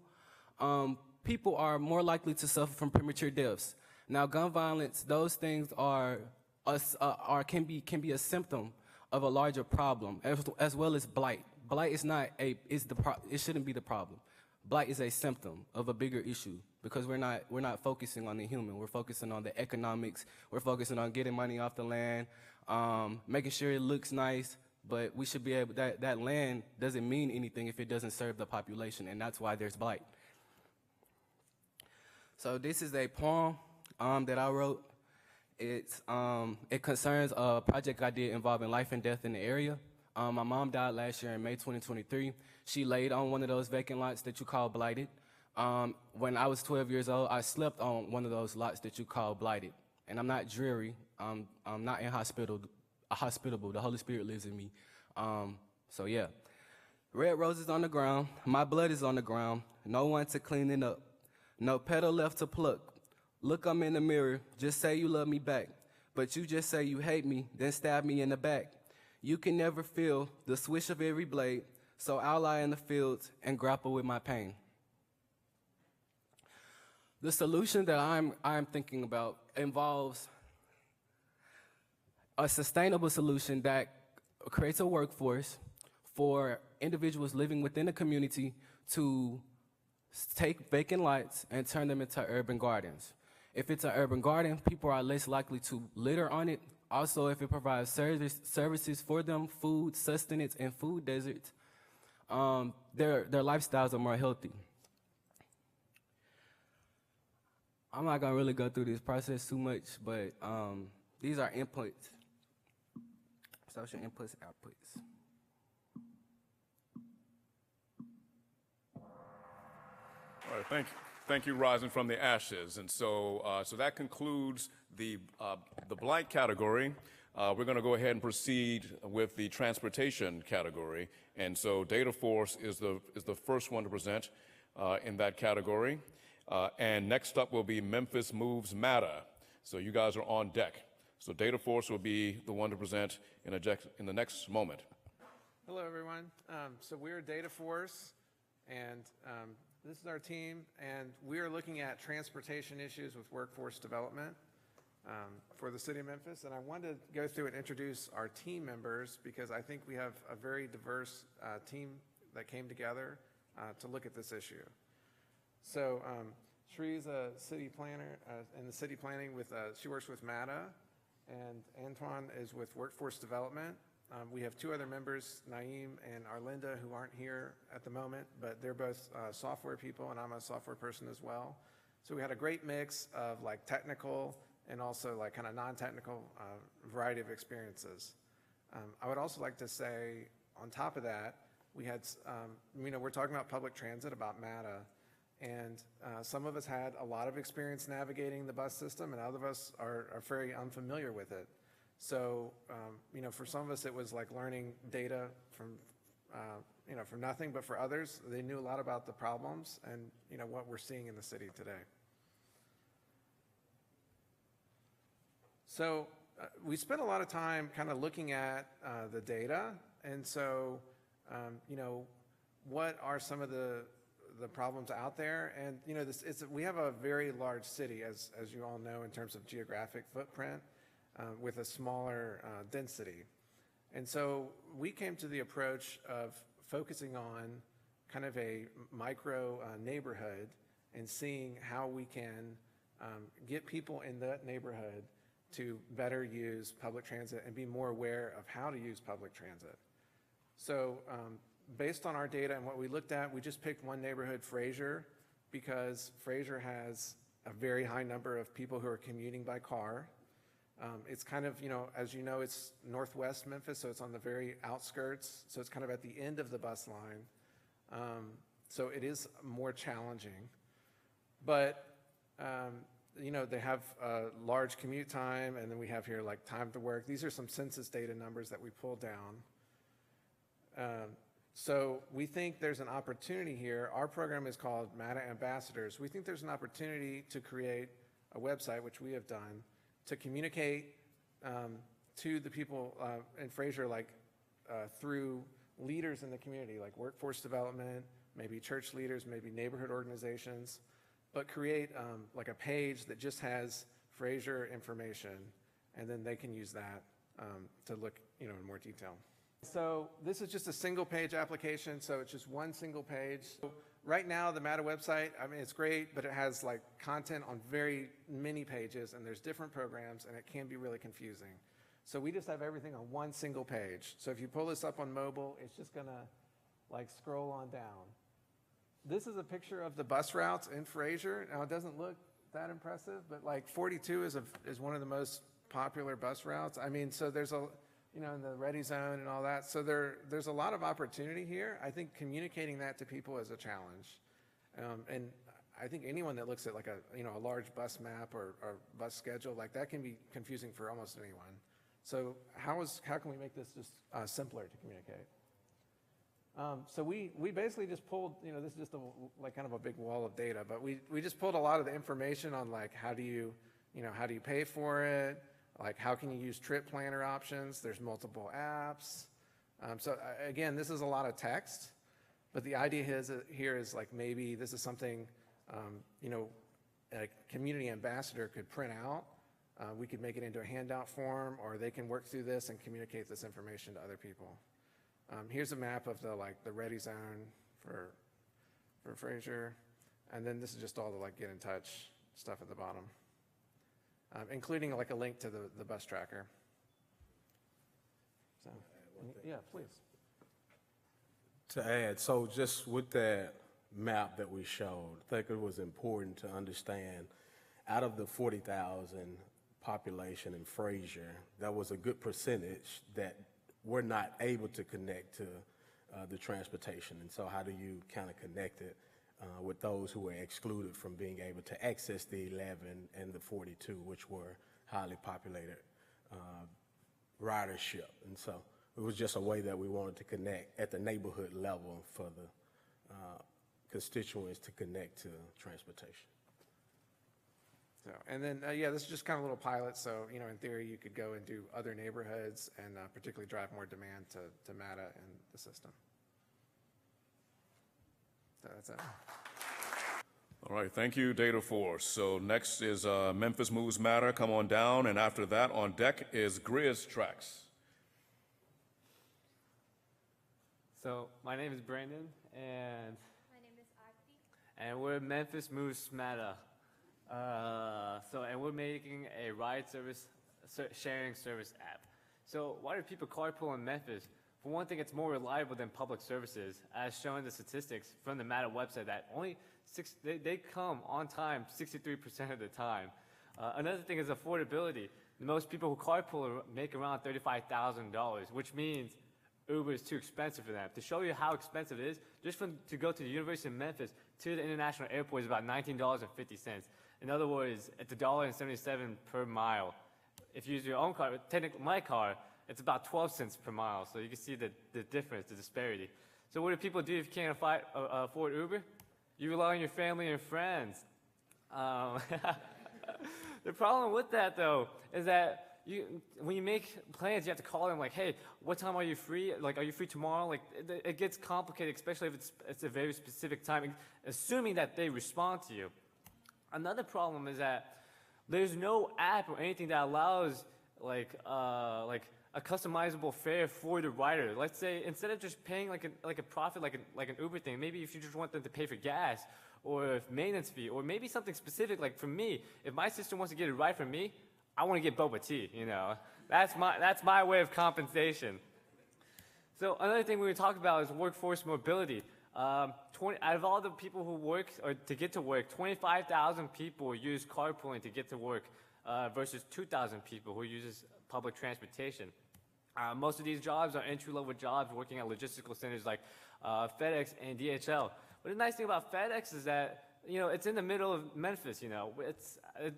O: people are more likely to suffer from premature deaths. Now, gun violence, those things can be a symptom of a larger problem, as well as blight. Blight is not it shouldn't be the problem. Blight is a symptom of a bigger issue, because we're not focusing on the human. We're focusing on the economics. We're focusing on getting money off the land, making sure it looks nice. But we should be able, that land doesn't mean anything if it doesn't serve the population, and that's why there's blight. So this is a poem that I wrote. It concerns a project I did involving life and death in the area. My mom died last year in May 2023. She laid on one of those vacant lots that you call blighted. When I was 12 years old, I slept on one of those lots that you call blighted. And I'm not dreary. I'm not hospitable. The Holy Spirit lives in me. So yeah. Red roses on the ground. My blood is on the ground. No one to clean it up. No petal left to pluck. Look, I'm in the mirror. Just say you love me back. But you just say you hate me, then stab me in the back. You can never feel the swish of every blade, so I'll lie in the fields and grapple with my pain. The solution that I'm thinking about involves a sustainable solution that creates a workforce for individuals living within a community to take vacant lots and turn them into urban gardens. If it's an urban garden, people are less likely to litter on it. Also, if it provides services for them, food, sustenance, and food deserts, their lifestyles are more healthy. I'm not gonna really go through this process too much, but these are inputs, social inputs, outputs.
C: All right, thank you, Rising from the Ashes. And so, so that concludes the blight category. We're going to go ahead and proceed with the transportation category. And so, Data Force is the first one to present in that category. And next up will be Memphis Moves Matter. So you guys are on deck. So Data Force will be the one to present in the next moment.
R: Hello, everyone. So we're Data Force, and this is our team, and we are looking at transportation issues with workforce development for the City of Memphis. And I wanted to go through and introduce our team members, because I think we have a very diverse team that came together to look at this issue. So Shree's a city planner in the city planning with, she works with MATA, and Antoine is with workforce development. We have two other members, Naeem and Arlinda, who aren't here at the moment, but they're both software people, and I'm a software person as well. So we had a great mix of like technical and also like kind of non-technical variety of experiences. I would also like to say, on top of that, we had, we're talking about public transit, about MATA, and some of us had a lot of experience navigating the bus system, and other of us are very unfamiliar with it. So, for some of us, it was like learning data from nothing, but for others, they knew a lot about the problems and, what we're seeing in the city today. So we spent a lot of time kind of looking at the data, and so, what are some of the problems out there. And we have a very large city, as you all know, in terms of geographic footprint, with a smaller density. And so we came to the approach of focusing on kind of a micro neighborhood and seeing how we can get people in that neighborhood to better use public transit and be more aware of how to use public transit. So based on our data and what we looked at, we just picked one neighborhood, Fraser, because Fraser has a very high number of people who are commuting by car. It's kind of, as you know, it's northwest Memphis, so it's on the very outskirts. So it's kind of at the end of the bus line. So it is more challenging. But, they have a large commute time, and then we have here like time to work. These are some census data numbers that we pulled down. So we think there's an opportunity here. Our program is called MATA Ambassadors. We think there's an opportunity to create a website, which we have done, to communicate to the people in Fraser, through leaders in the community, like workforce development, maybe church leaders, maybe neighborhood organizations, but create like a page that just has Fraser information, and then they can use that to look in more detail. So this is just a single page application, so it's just one single page. So right now, the MATA website, it's great, but it has like content on very many pages, and there's different programs, and it can be really confusing. So we just have everything on one single page. So if you pull this up on mobile, it's just gonna like scroll on down. This is a picture of the bus routes in Fraser. Now it doesn't look that impressive, but like 42 is one of the most popular bus routes. So there's in the ready zone and all that. So there's a lot of opportunity here. I think communicating that to people is a challenge. And I think anyone that looks at like a large bus map or bus schedule, like that can be confusing for almost anyone. So how can we make this just simpler to communicate? So we basically just pulled, this is just kind of a big wall of data, but we just pulled a lot of the information on like how do you pay for it? Like how can you use trip planner options? There's multiple apps. So again, this is a lot of text, but the idea here is like maybe this is something, a community ambassador could print out. We could make it into a handout form, or they can work through this and communicate this information to other people. Here's a map of the ready zone for Fraser, and then this is just all the get in touch stuff at the bottom. Including like a link to the bus tracker. So, yeah, please.
S: To add, so just with that map that we showed, I think it was important to understand out of the 40,000 population in Fraser, there was a good percentage that were not able to connect to the transportation. And so how do you kind of connect it with those who were excluded from being able to access the 11 and the 42, which were highly populated ridership. And so it was just a way that we wanted to connect at the neighborhood level for the constituents to connect to transportation.
R: So, and then, this is just kind of a little pilot. So, in theory, you could go and do other neighborhoods and particularly drive more demand to MATA and the system. So that's it.
C: All right, thank you, Data Force. So next is Memphis Moves Matter. Come on down, and after that, on deck is Grizz Tracks.
T: So my name is Brandon, and
U: my name is Aarti,
T: and we're Memphis Moves Matter. And we're making a ride service sharing service app. So why do people carpool in Memphis? For one thing, it's more reliable than public services, as shown in the statistics from the MATA website that only they come on time 63% of the time. Another thing is affordability. Most people who carpool make around $35,000, which means Uber is too expensive for them. To show you how expensive it is, just to go to the University of Memphis to the international airport is about $19.50. In other words, it's $1.77 per mile. If you use your own car, technically my car, it's about 12 cents per mile. So you can see the difference, the disparity. So what do people do if you can't afford Uber? You rely on your family and friends. The problem with that, though, is that when you make plans, you have to call them like, hey, what time are you free? Like, are you free tomorrow? Like, it gets complicated, especially if it's a very specific time, assuming that they respond to you. Another problem is that there's no app or anything that allows like a customizable fare for the rider. Let's say instead of just paying like a profit like an Uber thing, maybe if you just want them to pay for gas or a maintenance fee, or maybe something specific. Like for me, if my sister wants to get a ride from me, I want to get boba tea. You know, that's my way of compensation. So another thing we would talk about is workforce mobility. Out of all the people who work or to get to work, 25,000 people use carpooling to get to work versus 2,000 people who uses public transportation. Most of these jobs are entry-level jobs working at logistical centers like FedEx and DHL. But the nice thing about FedEx is that, you know, it's in the middle of Memphis, you know.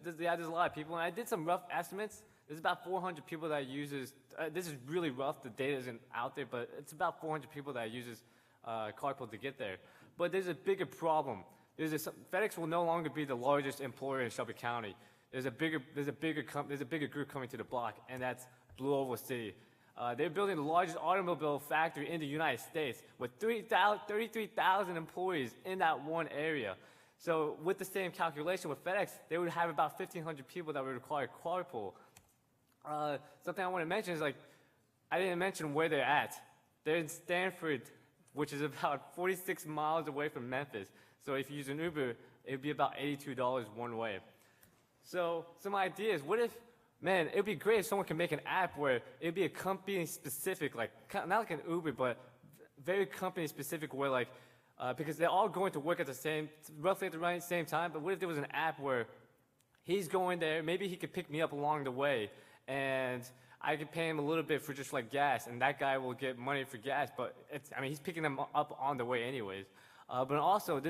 T: There's a lot of people, and I did some rough estimates. There's about 400 people that uses, this is really rough, the data isn't out there, but it's about 400 people that uses carpool to get there. But there's a bigger problem. FedEx will no longer be the largest employer in Shelby County. There's a bigger group coming to the block, and that's Blue Oval City. They're building the largest automobile factory in the United States with 33,000 employees in that one area. So with the same calculation with FedEx, they would have about 1,500 people that would require carpool. Something I want to mention is, like, I didn't mention where they're at. They're in Stanford, which is about 46 miles away from Memphis. So if you use an Uber, it would be about $82 one way. So some ideas. What if, man, it would be great if someone could make an app where it would be a company specific, like, not like an Uber, but very company specific where, like, because they're all going to work at roughly at the same time, but what if there was an app where he's going there, maybe he could pick me up along the way, and I could pay him a little bit for just like gas, and that guy will get money for gas, but he's picking them up on the way anyways. But also,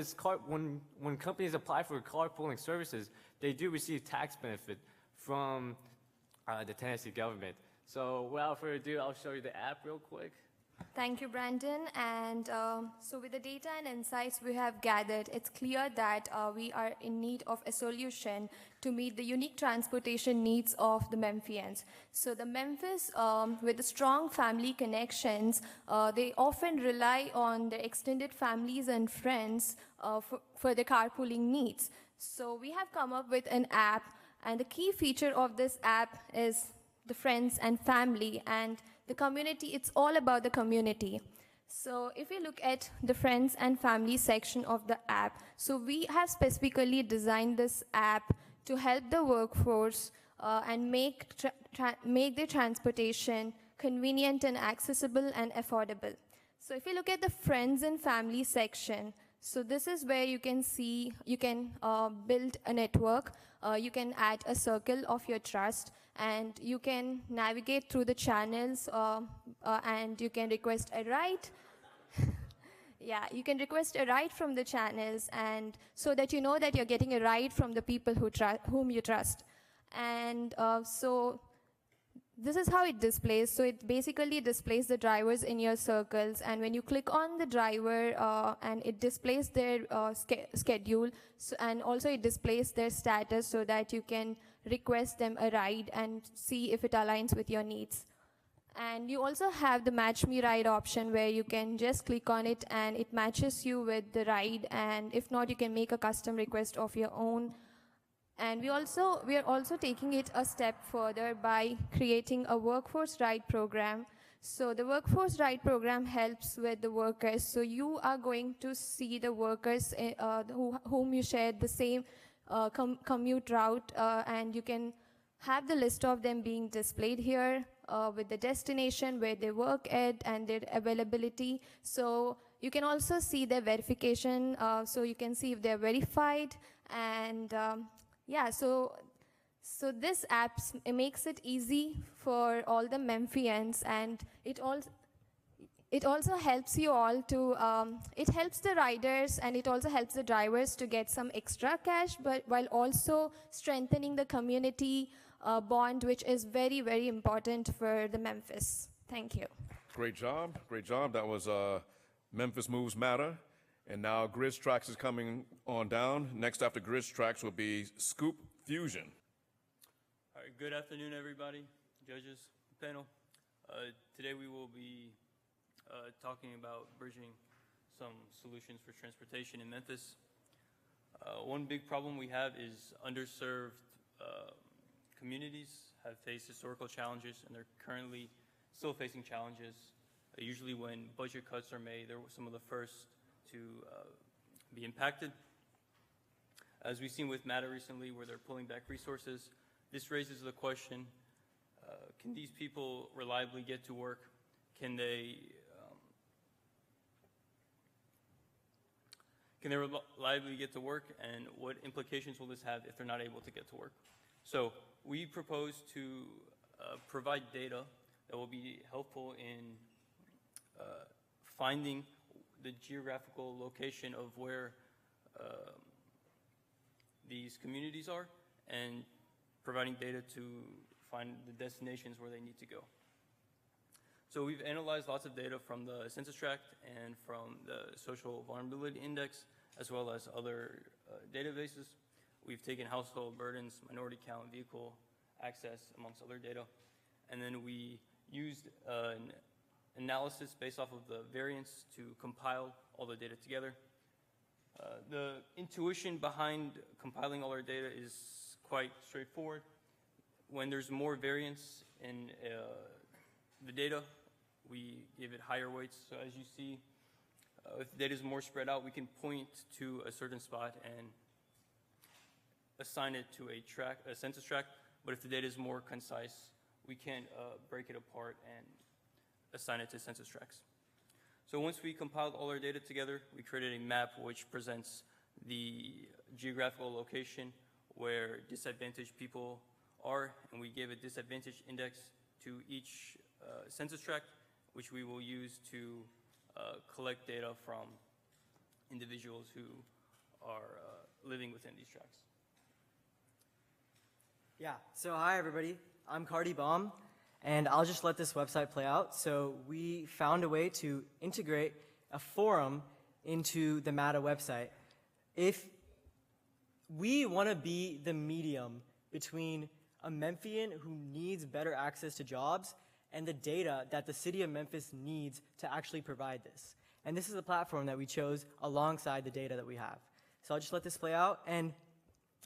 T: when companies apply for carpooling services, they do receive tax benefit from the Tennessee government. So without further ado, I'll show you the app real quick.
A: Thank you, Brandon. And so with the data and insights we have gathered, it's clear that we are in need of a solution to meet the unique transportation needs of the Memphians. So the Memphis, with the strong family connections, they often rely on their extended families and friends for their carpooling needs. So we have come up with an app, and the key feature of this app is the friends and family, and the community. It's all about the community. So if you look at the friends and family section of the app, so we have specifically designed this app to help the workforce and make the transportation convenient and accessible and affordable. So if you look at the friends and family section, so this is where you can see, you can build a network, you can add a circle of your trust, and you can navigate through the channels, and you can request a ride. Yeah, you can request a ride from the channels, and so that you know that you're getting a ride from the people whom you trust. And so this is how it displays. So it basically displays the drivers in your circles, and when you click on the driver, and it displays their schedule, and also it displays their status so that you can request them a ride and see if it aligns with your needs. And you also have the Match Me Ride option, where you can just click on it and it matches you with the ride, and if not, you can make a custom request of your own. And we are also taking it a step further by creating a workforce ride program. So the workforce ride program helps with the workers. So you are going to see the workers whom you share the same commute route, and you can have the list of them being displayed here with the destination where they work at and their availability. So you can also see their verification, so you can see if they're verified. And yeah, so this app makes it easy for all the Memphians, and it also helps you all to, it helps the riders and it also helps the drivers to get some extra cash, but while also strengthening the community bond, which is very, very important for the Memphis. Thank you.
C: Great job. Great job. That was Memphis Moves Matter. And now Grizz Tracks is coming on down. Next after Grizz Tracks will be Scoop Fusion.
V: All right, good afternoon, everybody.
G: judges, panel. Today we will be talking about bridging some solutions for transportation in Memphis. One big problem we have is underserved communities have faced historical challenges, and they're currently still facing challenges. Usually when budget cuts are made, they're some of the first to be impacted. As we've seen with MATA recently, where they're pulling back resources, this raises the question, can these people reliably get to work? Can they reliably get to work, and what implications will this have if they're not able to get to work? So we propose to provide data that will be helpful in finding the geographical location of where these communities are, and providing data to find the destinations where they need to go. So we've analyzed lots of data from the census tract and from the social vulnerability index, as well as other databases. We've taken household burdens, minority count, vehicle access, amongst other data. And then we used an analysis based off of the variance to compile all the data together. The intuition behind compiling all our data is quite straightforward. When there's more variance in the data, we give it higher weights. So as you see, if the data is more spread out, we can point to a certain spot and assign it to a census tract. But if the data is more concise, we can break it apart and assign it to census tracts. So once we compiled all our data together, we created a map which presents the geographical location where disadvantaged people are, and we gave a disadvantage index to each census tract, which we will use to collect data from individuals who are living within these tracts.
V: Yeah, so hi everybody, I'm Cardi Baum, and I'll just let this website play out. So we found a way to integrate a forum into the MATA website. If we want to be the medium between a Memphian who needs better access to jobs and the data that the city of Memphis needs to actually provide this. And this is the platform that we chose alongside the data that we have. So I'll just let this play out, and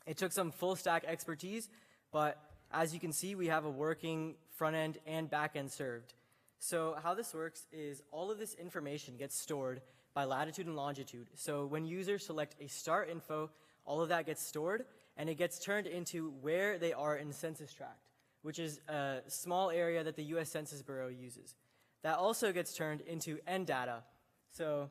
V: it took some full stack expertise, but as you can see, we have a working front end and back end served. So how this works is all of this information gets stored by latitude and longitude. So when users select a start info, all of that gets stored, and it gets turned into where they are in the census tract, which is a small area that the US Census Bureau uses. That also gets turned into end data. So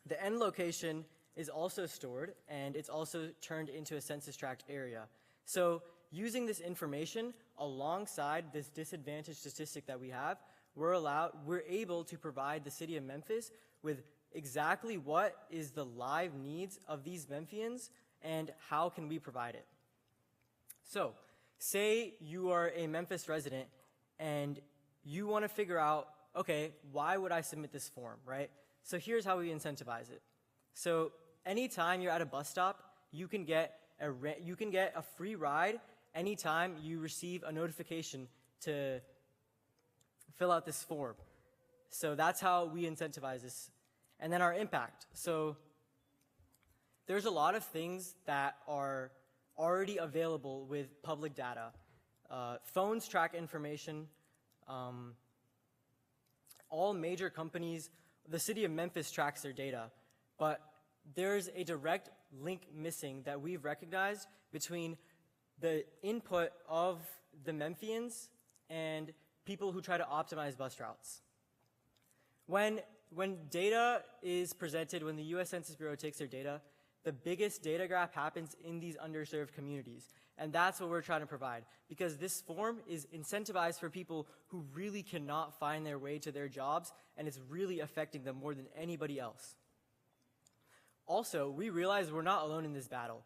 V: the end location is also stored, and it's also turned into a census tract area. So using this information alongside this disadvantage statistic that we have, we're able to provide the city of Memphis with exactly what is the live needs of these Memphians and how can we provide it. So say you are a Memphis resident and you want to figure out, okay, why would I submit this form, right? So here's how we incentivize it. So anytime you're at a bus stop, you can get a free ride anytime you receive a notification to fill out this form. So that's how we incentivize this. And then our impact. So there's a lot of things that are already available with public data. Phones track information. All major companies, the city of Memphis tracks their data, but there's a direct link missing that we've recognized between the input of the Memphians and people who try to optimize bus routes. When data is presented, when the US Census Bureau takes their data, the biggest data gap happens in these underserved communities. And that's what we're trying to provide, because this form is incentivized for people who really cannot find their way to their jobs, and it's really affecting them more than anybody else. Also, we realize we're not alone in this battle.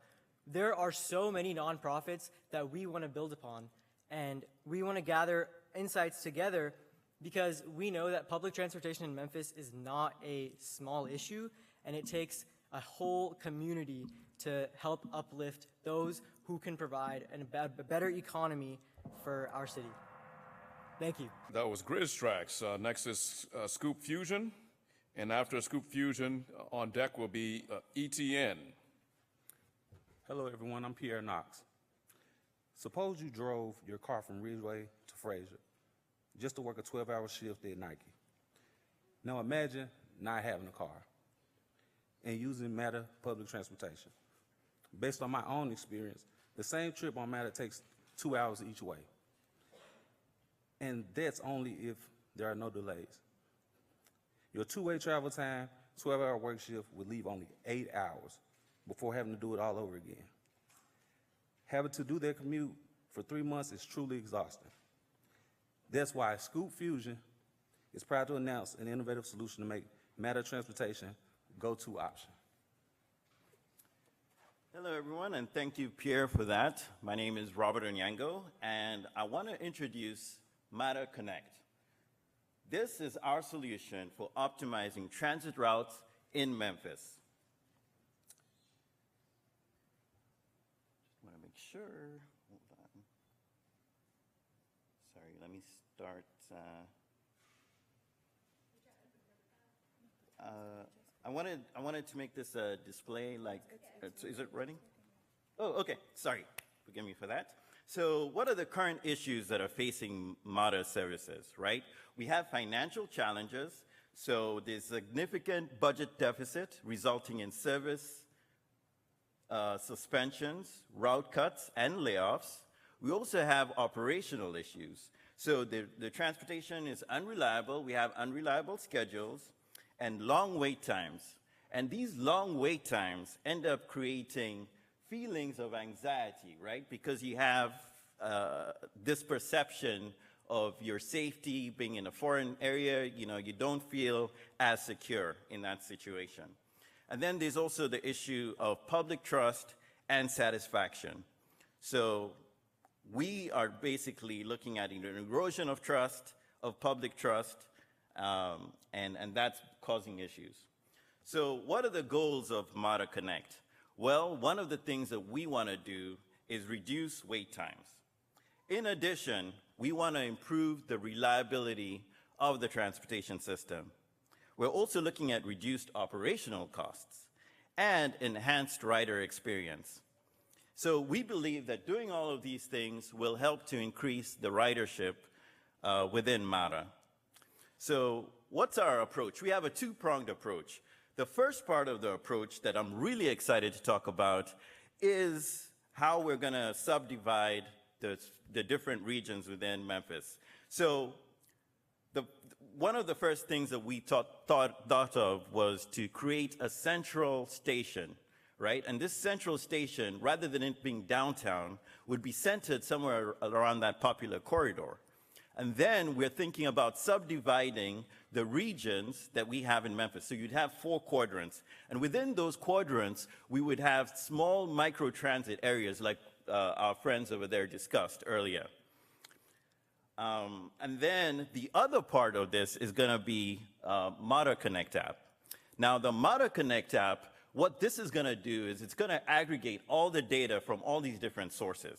V: There are so many nonprofits that we want to build upon, and we want to gather insights together because we know that public transportation in Memphis is not a small issue, and it takes a whole community to help uplift those who can provide a better economy for our city. Thank you.
C: That was Grizz Tracks. Next is Scoop Fusion. And after Scoop Fusion, on deck will be ETN.
B: Hello, everyone. I'm Pierre Knox. Suppose you drove your car from Ridgeway to Fraser just to work a 12-hour shift at Nike. Now imagine not having a car and using Matter public transportation. Based on my own experience, the same trip on Matter takes 2 hours each way. And that's only if there are no delays. Your two-way travel time, 12-hour work shift would leave only 8 hours before having to do it all over again. Having to do that commute for 3 months is truly exhausting. That's why Scoop Fusion is proud to announce an innovative solution to make Matter transportation a go-to option.
E: Hello, everyone, and thank you, Pierre, for that. My name is Robert Onyango, and I want to introduce Matter Connect. This is our solution for optimizing transit routes in Memphis. Just want to make sure. Hold on. Sorry, let me start. I wanted to make this a display like. Is it running? Oh, okay. Sorry. Forgive me for that. So what are the current issues that are facing MATA services, right? We have financial challenges. So there's significant budget deficit resulting in service suspensions, route cuts, and layoffs. We also have operational issues. So the transportation is unreliable. We have unreliable schedules and long wait times. And these long wait times end up creating feelings of anxiety, right? Because you have this perception of your safety being in a foreign area, you don't feel as secure in that situation. And then there's also the issue of public trust and satisfaction. So we are basically looking at an erosion of trust, of public trust, and that's causing issues. So what are the goals of MATA Connect? Well, one of the things that we want to do is reduce wait times. In addition, we want to improve the reliability of the transportation system. We're also looking at reduced operational costs and enhanced rider experience. So we believe that doing all of these things will help to increase the ridership within MATA. So what's our approach? We have a two-pronged approach. The first part of the approach that I'm really excited to talk about is how we're going to subdivide the different regions within Memphis. So one of the first things that we thought of was to create a central station, right? And this central station, rather than it being downtown, would be centered somewhere around that popular corridor. And then we're thinking about subdividing the regions that we have in Memphis. So you'd have 4 quadrants. And within those quadrants, we would have small micro-transit areas like our friends over there discussed earlier. And then the other part of this is going to be MATA Connect app. Now, the MATA Connect app, what this is going to do is it's going to aggregate all the data from all these different sources.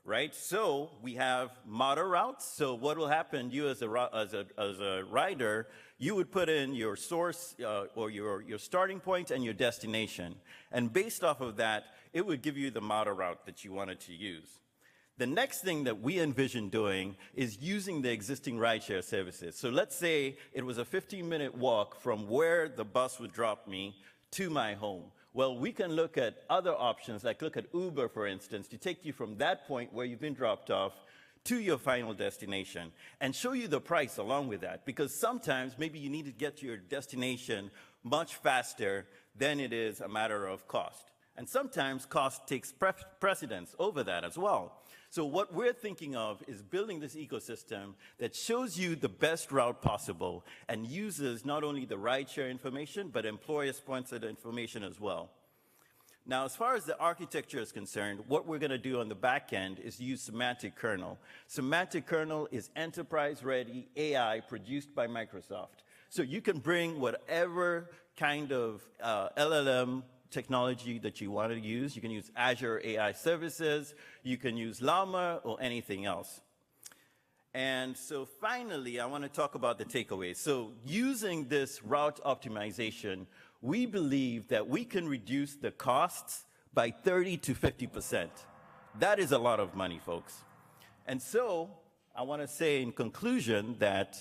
E: Right, so we have MATA routes. So what will happen? You as a rider, you would put in your source or your starting point and your destination, and based off of that, it would give you the MATA route that you wanted to use. The next thing that we envision doing is using the existing rideshare services. So let's say it was a 15-minute walk from where the bus would drop me to my home. Well, we can look at other options, like look at Uber, for instance, to take you from that point where you've been dropped off to your final destination and show you the price along with that. Because sometimes maybe you need to get to your destination much faster than it is a matter of cost. And sometimes cost takes precedence over that as well. So what we're thinking of is building this ecosystem that shows you the best route possible and uses not only the rideshare information, but employer-sponsored information as well. Now, as far as the architecture is concerned, what we're going to do on the back end is use semantic kernel. Semantic kernel is enterprise-ready AI produced by Microsoft. So you can bring whatever kind of LLM technology that you want to use. You can use Azure AI services, you can use Llama or anything else. And so finally, I want to talk about the takeaways. So using this route optimization, we believe that we can reduce the costs by 30 to 50%. That is a lot of money, folks. And so I want to say in conclusion that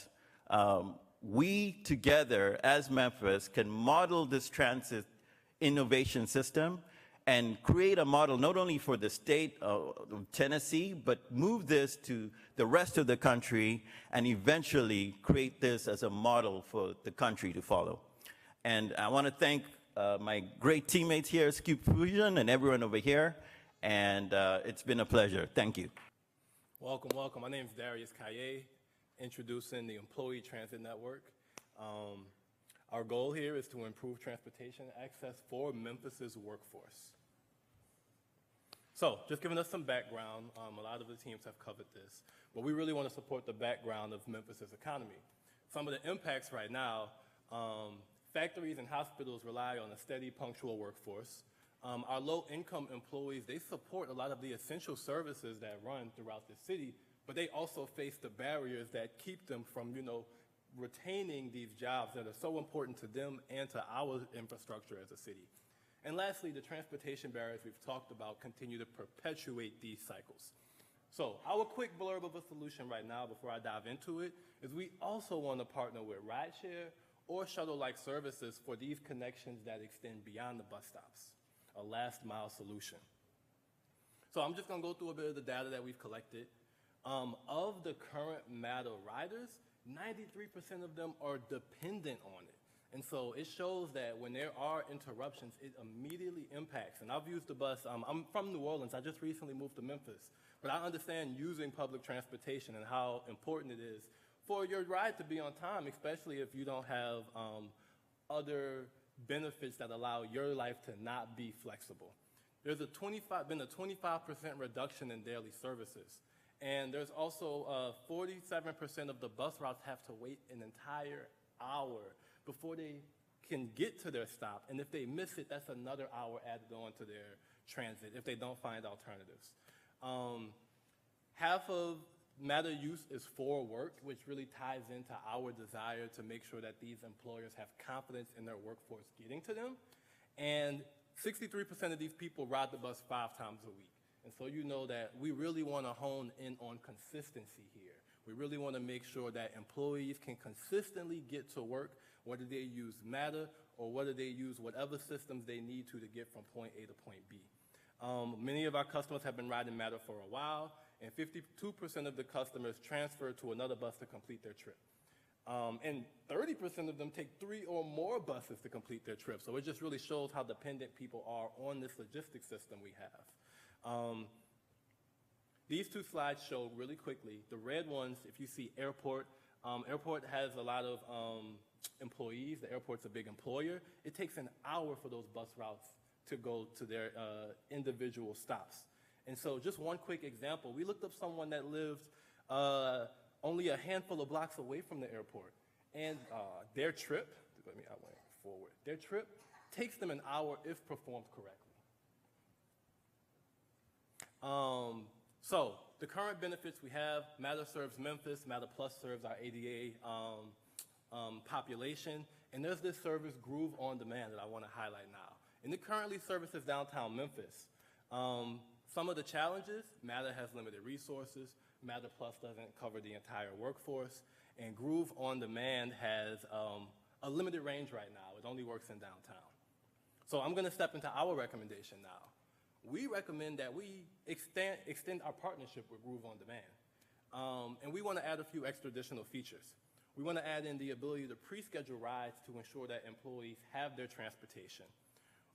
E: we together as Memphis can model this transit innovation system and create a model not only for the state of Tennessee, but move this to the rest of the country and eventually create this as a model for the country to follow. And I want to thank my great teammates here at Scoop Fusion and everyone over here, and it's been a pleasure. Thank you.
F: Welcome, welcome. My name is Darius Kaye, introducing the Employee Transit Network. Our goal here is to improve transportation access for Memphis's workforce. So, just giving us some background, a lot of the teams have covered this, but we really want to support the background of Memphis's economy. Some of the impacts right now, factories and hospitals rely on a steady, punctual workforce. Our low-income employees, they support a lot of the essential services that run throughout the city, but they also face the barriers that keep them from, retaining these jobs that are so important to them and to our infrastructure as a city. And lastly, the transportation barriers we've talked about continue to perpetuate these cycles. So our quick blurb of a solution right now before I dive into it is we also want to partner with rideshare or shuttle-like services for these connections that extend beyond the bus stops, a last-mile solution. So I'm just going to go through a bit of the data that we've collected. Of the current MATA riders, 93% of them are dependent on it. And so it shows that when there are interruptions, it immediately impacts. And I've used the bus. I'm from New Orleans. I just recently moved to Memphis. But I understand using public transportation and how important it is for your ride to be on time, especially if you don't have other benefits that allow your life to not be flexible. There's been a 25% reduction in daily services. And there's also 47% of the bus routes have to wait an entire hour before they can get to their stop. And if they miss it, that's another hour added on to their transit if they don't find alternatives. Half of MATA use is for work, which really ties into our desire to make sure that these employers have confidence in their workforce getting to them. And 63% of these people ride the bus 5 times a week. And so you know that we really want to hone in on consistency here. We really want to make sure that employees can consistently get to work, whether they use MATA or whether they use whatever systems they need to get from point A to point B. Many of our customers have been riding MATA for a while, and 52% of the customers transfer to another bus to complete their trip. And 30% of them take 3 or more buses to complete their trip. So it just really shows how dependent people are on this logistics system we have. These 2 slides show really quickly. The red ones, if you see airport, airport has a lot of employees. The airport's a big employer. It takes an hour for those bus routes to go to their individual stops. And so just one quick example, we looked up someone that lived only a handful of blocks away from the airport. And their trip, their trip takes them an hour if performed correctly. So the current benefits we have, MATA serves Memphis, MATA Plus serves our ADA population, and there's this service, Groove On Demand, that I want to highlight now. And it currently services downtown Memphis. Some of the challenges, MATA has limited resources, MATA Plus doesn't cover the entire workforce, and Groove On Demand has a limited range right now. It only works in downtown. So I'm going to step into our recommendation now. We recommend that we extend our partnership with Groove On Demand. And we want to add a few extra additional features. We want to add in the ability to pre-schedule rides to ensure that employees have their transportation.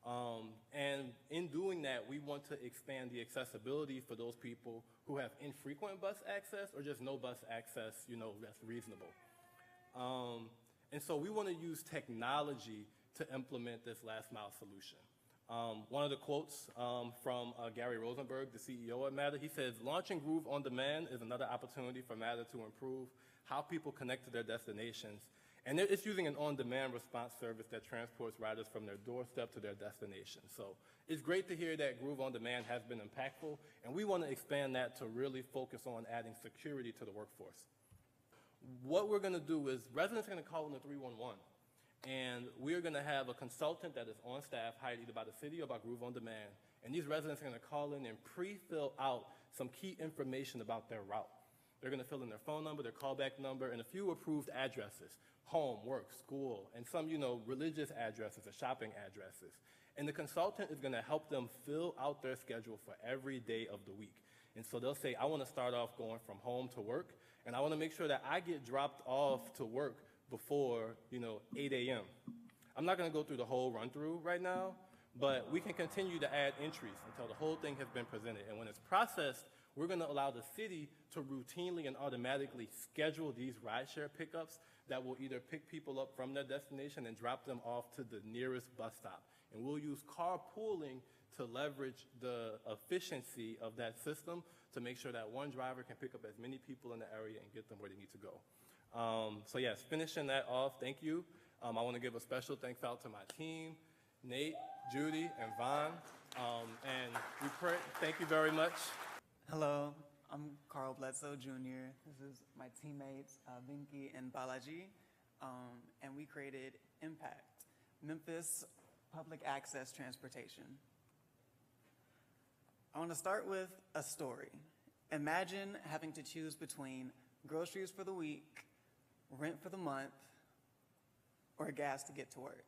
F: And in doing that, we want to expand the accessibility for those people who have infrequent bus access or just no bus access, that's reasonable. And so we want to use technology to implement this last mile solution. One of the quotes from Gary Rosenberg, the CEO at MATA, he says, launching Groove On Demand is another opportunity for MATA to improve how people connect to their destinations And it's using an on-demand response service that transports riders from their doorstep to their destination. So it's great to hear that Groove on Demand has been impactful, and we want to expand that to really focus on adding security to the workforce. What we're going to do is residents are going to call in the 311, and we're going to have a consultant that is on staff hired either by the city or by Groove on Demand, and these residents are going to call in and pre-fill out some key information about their route. They're going to fill in their phone number, their callback number, and a few approved addresses, home, work, school, and some, religious addresses or shopping addresses. And the consultant is going to help them fill out their schedule for every day of the week. And so they'll say, I want to start off going from home to work, and I want to make sure that I get dropped off to work before, 8 a.m. I'm not going to go through the whole run-through right now, but we can continue to add entries until the whole thing has been presented. And when it's processed, we're going to allow the city to routinely and automatically schedule these rideshare pickups that will either pick people up from their destination and drop them off to the nearest bus stop. And we'll use carpooling to leverage the efficiency of that system to make sure that one driver can pick up as many people in the area and get them where they need to go. So yes, finishing that off, thank you. I want to give a special thanks out to my team, Nate, Judy, and Vaughn. Thank you very much.
H: Hello, I'm Carl Bledsoe Jr. This is my teammates, Vinky and Balaji, and we created Impact, Memphis Public Access Transportation. I want to start with a story. Imagine having to choose between groceries for the week, rent for the month, or gas to get to work,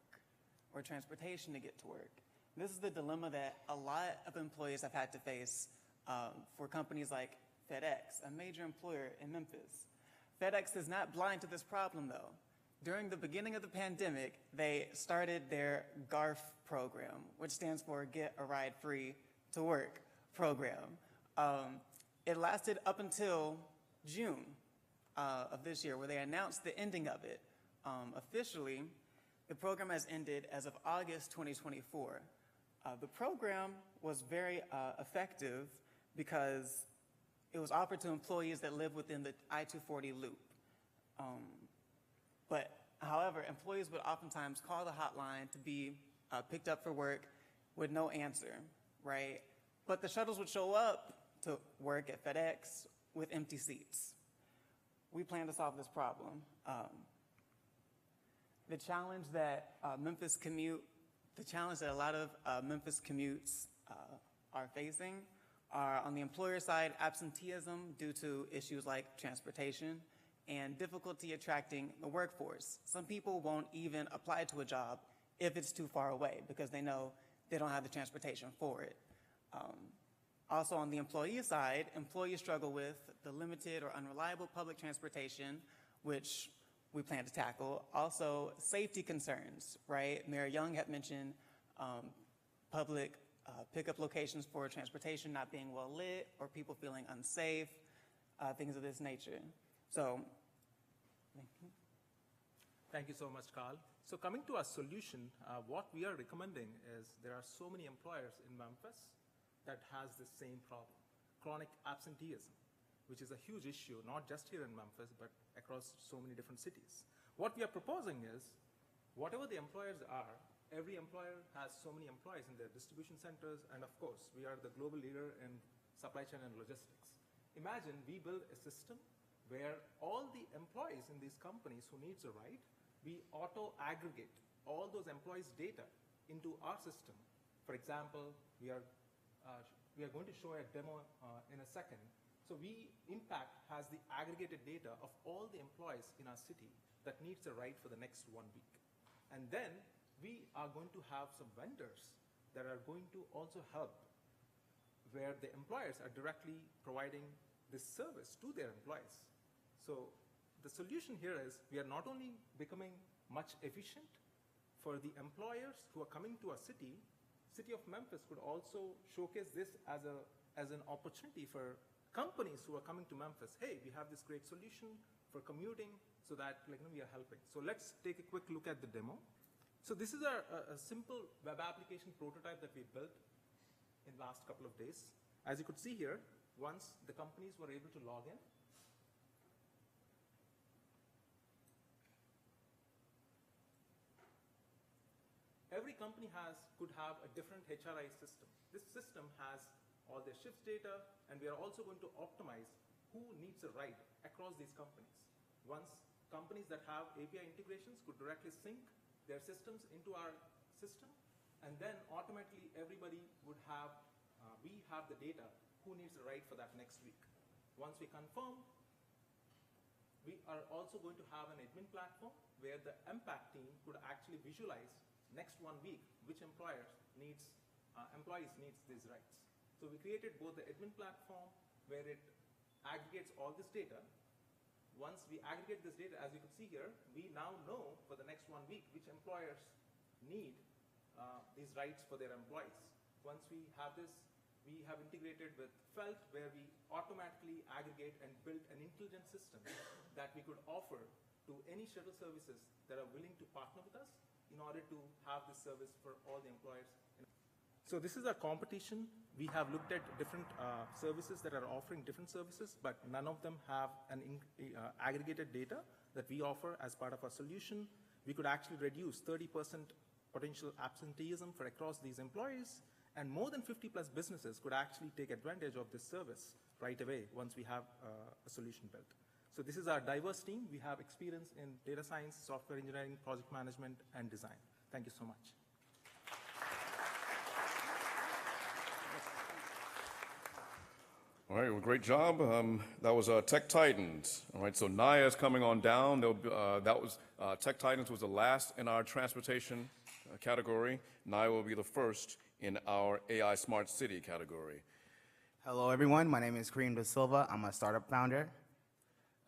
H: or transportation to get to work. This is the dilemma that a lot of employees have had to face for companies like FedEx, a major employer in Memphis. FedEx is not blind to this problem, though. During the beginning of the pandemic, they started their GARF program, which stands for Get a Ride Free to Work program. It lasted up until June of this year, where they announced the ending of it. Officially, the program has ended as of August 2024. The program was very effective because it was offered to employees that live within the I-240 loop. However, employees would oftentimes call the hotline to be picked up for work with no answer, right? But the shuttles would show up to work at FedEx with empty seats. We plan to solve this problem. The challenge that a lot of Memphis commutes are facing are, on the employer side, absenteeism due to issues like transportation and difficulty attracting the workforce. Some people won't even apply to a job if it's too far away because they know they don't have the transportation for it. Also on the employee side, employees struggle with the limited or unreliable public transportation, which we plan to tackle. Also, safety concerns, right? Mayor Young had mentioned public pickup locations for transportation not being well lit or people feeling unsafe, things of this nature. So, thank you.
I: Thank you so much, Carl. So coming to our solution, what we are recommending is there are so many employers in Memphis that has the same problem, chronic absenteeism, which is a huge issue, not just here in Memphis, but across so many different cities. What we are proposing is, whatever the employers are, every employer has so many employees in their distribution centers, and of course, we are the global leader in supply chain and logistics. Imagine we build a system where all the employees in these companies who needs a ride, we auto-aggregate all those employees' data into our system. For example, we are going to show a demo in a second. So Impact has the aggregated data of all the employees in our city that needs a ride for the next 1 week. And then we are going to have some vendors that are going to also help, where the employers are directly providing this service to their employees. So the solution here is we are not only becoming much efficient for the employers who are coming to our city. City of Memphis could also showcase this as an opportunity for companies who are coming to Memphis. Hey, we have this great solution for commuting, so that we are helping. So let's take a quick look at the demo. So this is a simple web application prototype that we built in the last couple of days. As you could see here, once the companies were able to log in, every company could have a different HRI system. This system has all their shifts data, and we are also going to optimize who needs a ride across these companies. Once companies that have API integrations could directly sync their systems into our system, and then automatically everybody would have, we have the data who needs a ride for that next week. Once we confirm, we are also going to have an admin platform where the impact team could actually visualize next 1 week which employees needs these rights. So we created both the admin platform where it aggregates all this data. Once we aggregate this data, as you can see here, we now know for the next 1 week which employers need these rights for their employees. Once we have this, we have integrated with Felt, where we automatically aggregate and build an intelligent system that we could offer to any shuttle services that are willing to partner with us in order to have this service for all the employers. So this is our competition. We have looked at different services that are offering different services, but none of them have an aggregated data that we offer as part of our solution. We could actually reduce 30% potential absenteeism for across these employees, and more than 50 plus businesses could actually take advantage of this service right away once we have a solution built. So this is our diverse team. We have experience in data science, software engineering, project management, and design. Thank you so much.
C: All right, well, great job. That was Tech Titans. All right, so Naya is coming on down. Tech Titans was the last in our transportation category. Naya will be the first in our AI Smart City category.
J: Hello, everyone. My name is Kareem Da Silva. I'm a startup founder.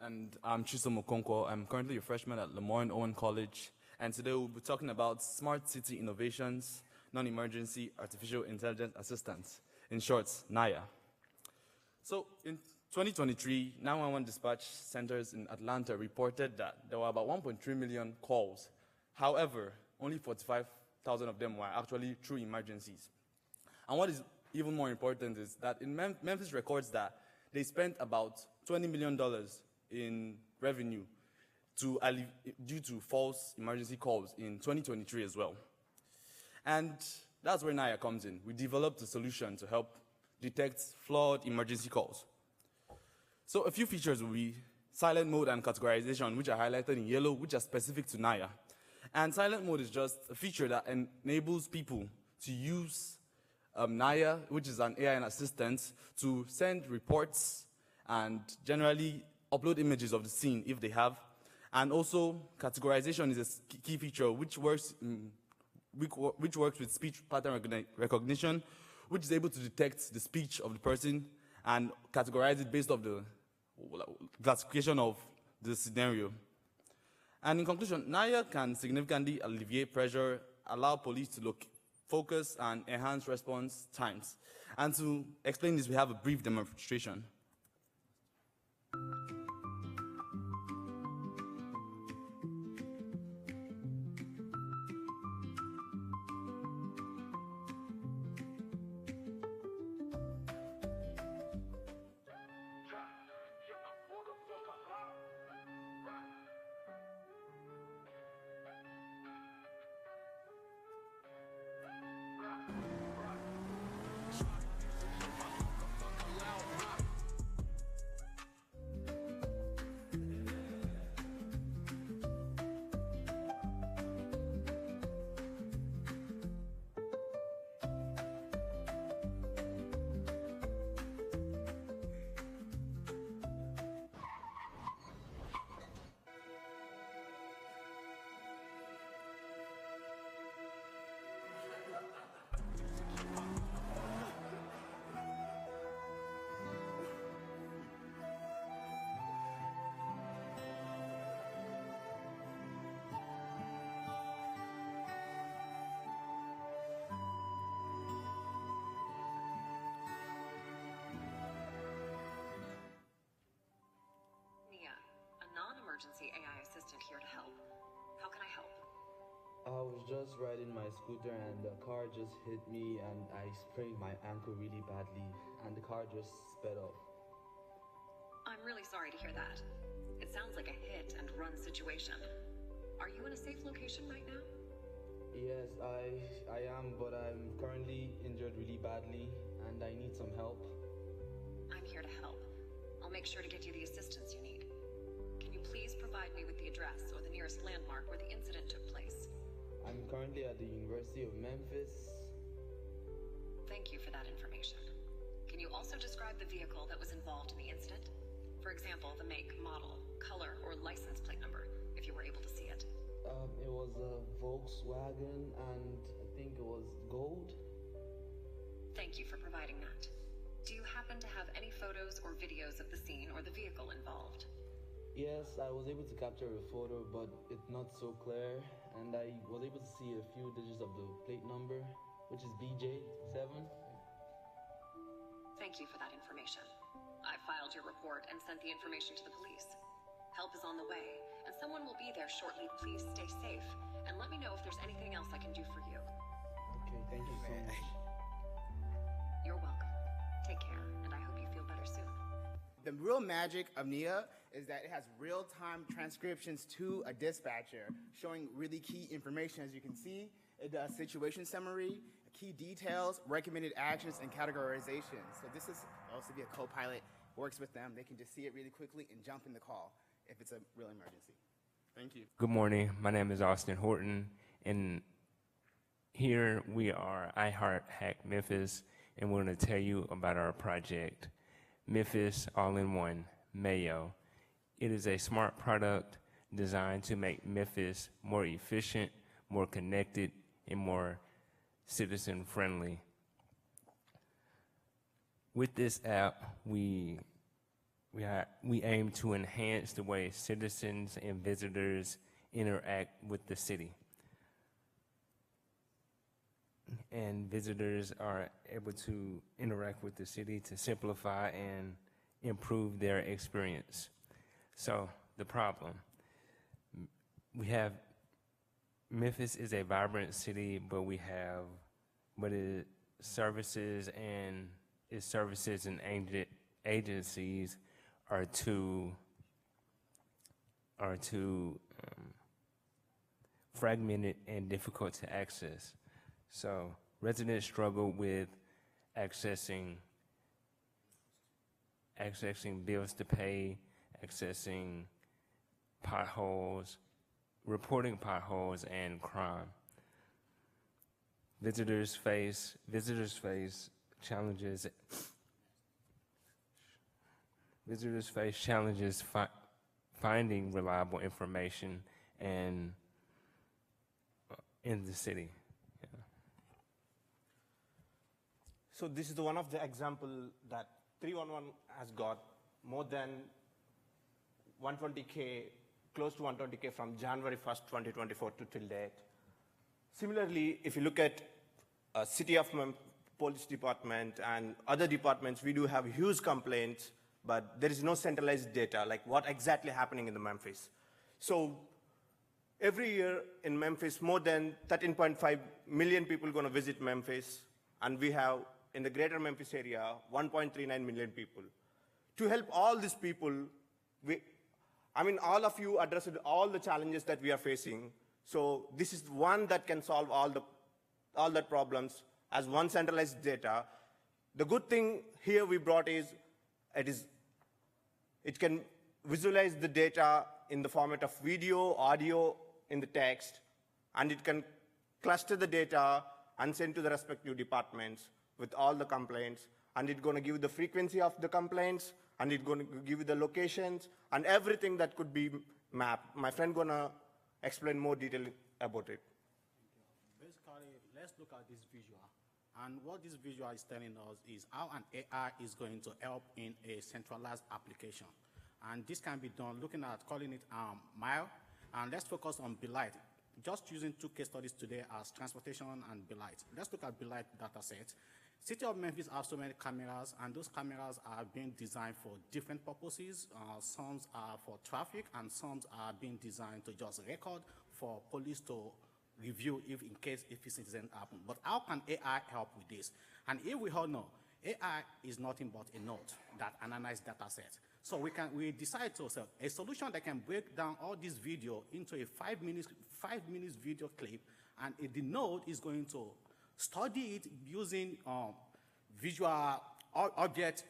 K: And I'm Chisom Okonkwo. I'm currently a freshman at Lemoyne Owen College. And today we'll be talking about smart city innovations, non-emergency artificial intelligence assistance. In short, NIA. So in 2023, 911 dispatch centers in Atlanta reported that there were about 1.3 million calls. However, only 45,000 of them were actually true emergencies. And what is even more important is that in Memphis records that they spent about $20 million in revenue due to false emergency calls in 2023 as well. And that's where NIA comes in. We developed a solution to help detect flawed emergency calls. So a few features will be silent mode and categorization, which are highlighted in yellow, which are specific to NIA. And silent mode is just a feature that enables people to use NIA, which is an AI assistant, to send reports and generally upload images of the scene if they have. And also, categorization is a key feature which works with speech pattern recognition, which is able to detect the speech of the person and categorize it based on the classification of the scenario. And in conclusion, NIA can significantly alleviate pressure, allow police to focus, and enhance response times. And to explain this, we have a brief demonstration.
W: emergency AI assistant here to help. How can I help?
X: I was just riding my scooter and the car just hit me and I sprained my ankle really badly and the car just sped off.
W: I'm really sorry to hear that. It sounds like a hit and run situation. Are you in a safe location right now?
X: Yes, I am, but I'm currently injured really badly, and I need some help.
W: I'm here to help. I'll make sure to get you the assistance you need. Can you please provide me with the address or the nearest landmark where the incident took place?
X: I'm currently at the University of Memphis.
W: Thank you for that information. Can you also describe the vehicle that was involved in the incident? For example, the make, model, color, or license plate number, if you were able to see it.
X: It was a Volkswagen, and I think it was gold.
W: Thank you for providing that. Do you happen to have any photos or videos of the scene or the vehicle involved?
X: Yes, I was able to capture a photo, but it's not so clear, and I was able to see a few digits of the plate number, which is BJ7.
W: Thank you for that information. I filed your report and sent the information to the police. Help is on the way, and someone will be there shortly. Please stay safe, and let me know if there's anything else I can do for you.
X: Okay, thank you so much.
W: You're welcome. Take care, and I hope you feel better soon.
J: The real magic of NIA is that it has real-time transcriptions to a dispatcher, showing really key information. As you can see, it does situation summary, key details, recommended actions, and categorization. So this is also be a co-pilot, works with them. They can just see it really quickly and jump in the call if it's a real emergency. Thank you.
D: Good morning. My name is Austin Horton, and here we are, HackMemphis, and we're going to tell you about our project, Memphis All-in-One, Mayo. It is a smart product designed to make Memphis more efficient, more connected, and more citizen-friendly. With this app, we aim to enhance the way citizens and visitors interact with the city. And visitors are able to interact with the city to simplify and improve their experience. So the problem, Memphis is a vibrant city, but its services and agencies are too fragmented and difficult to access. So residents struggle with accessing bills to pay, accessing potholes, reporting potholes and crime. Visitors face challenges. Visitors face challenges finding reliable information and in the city. Yeah.
L: So this is one of the example that 311 has got more than 120K, close to 120K from January 1st, 2024 to till date. Similarly, if you look at City of Memphis Police Department and other departments, we do have huge complaints, but there is no centralized data, like what exactly happening in the Memphis. So every year in Memphis, more than 13.5 million people going to visit Memphis, and we have, in the greater Memphis area, 1.39 million people. To help all these people, all of you addressed all the challenges that we are facing. So this is one that can solve all the problems as one centralized data. The good thing here we brought is, it can visualize the data in the format of video, audio, in the text, and it can cluster the data and send to the respective departments with all the complaints, and it's going to give you the frequency of the complaints, and it's going to give you the locations, and everything that could be mapped. My friend going to explain more detail about it.
M: Basically, let's look at this visual. And what this visual is telling us is how an AI is going to help in a centralized application. And this can be done looking at calling it mile. And let's focus on Belight. Just using two case studies today as transportation and Belight. Let's look at Belight data set. City of Memphis have so many cameras, and those cameras are being designed for different purposes. Some are for traffic, and some are being designed to just record for police to review if incident happen. But how can AI help with this? And here we all know, AI is nothing but a node that analyzes data sets. So we decide to say a solution that can break down all this video into a 5 minutes video clip, and the node is going to study it using visual object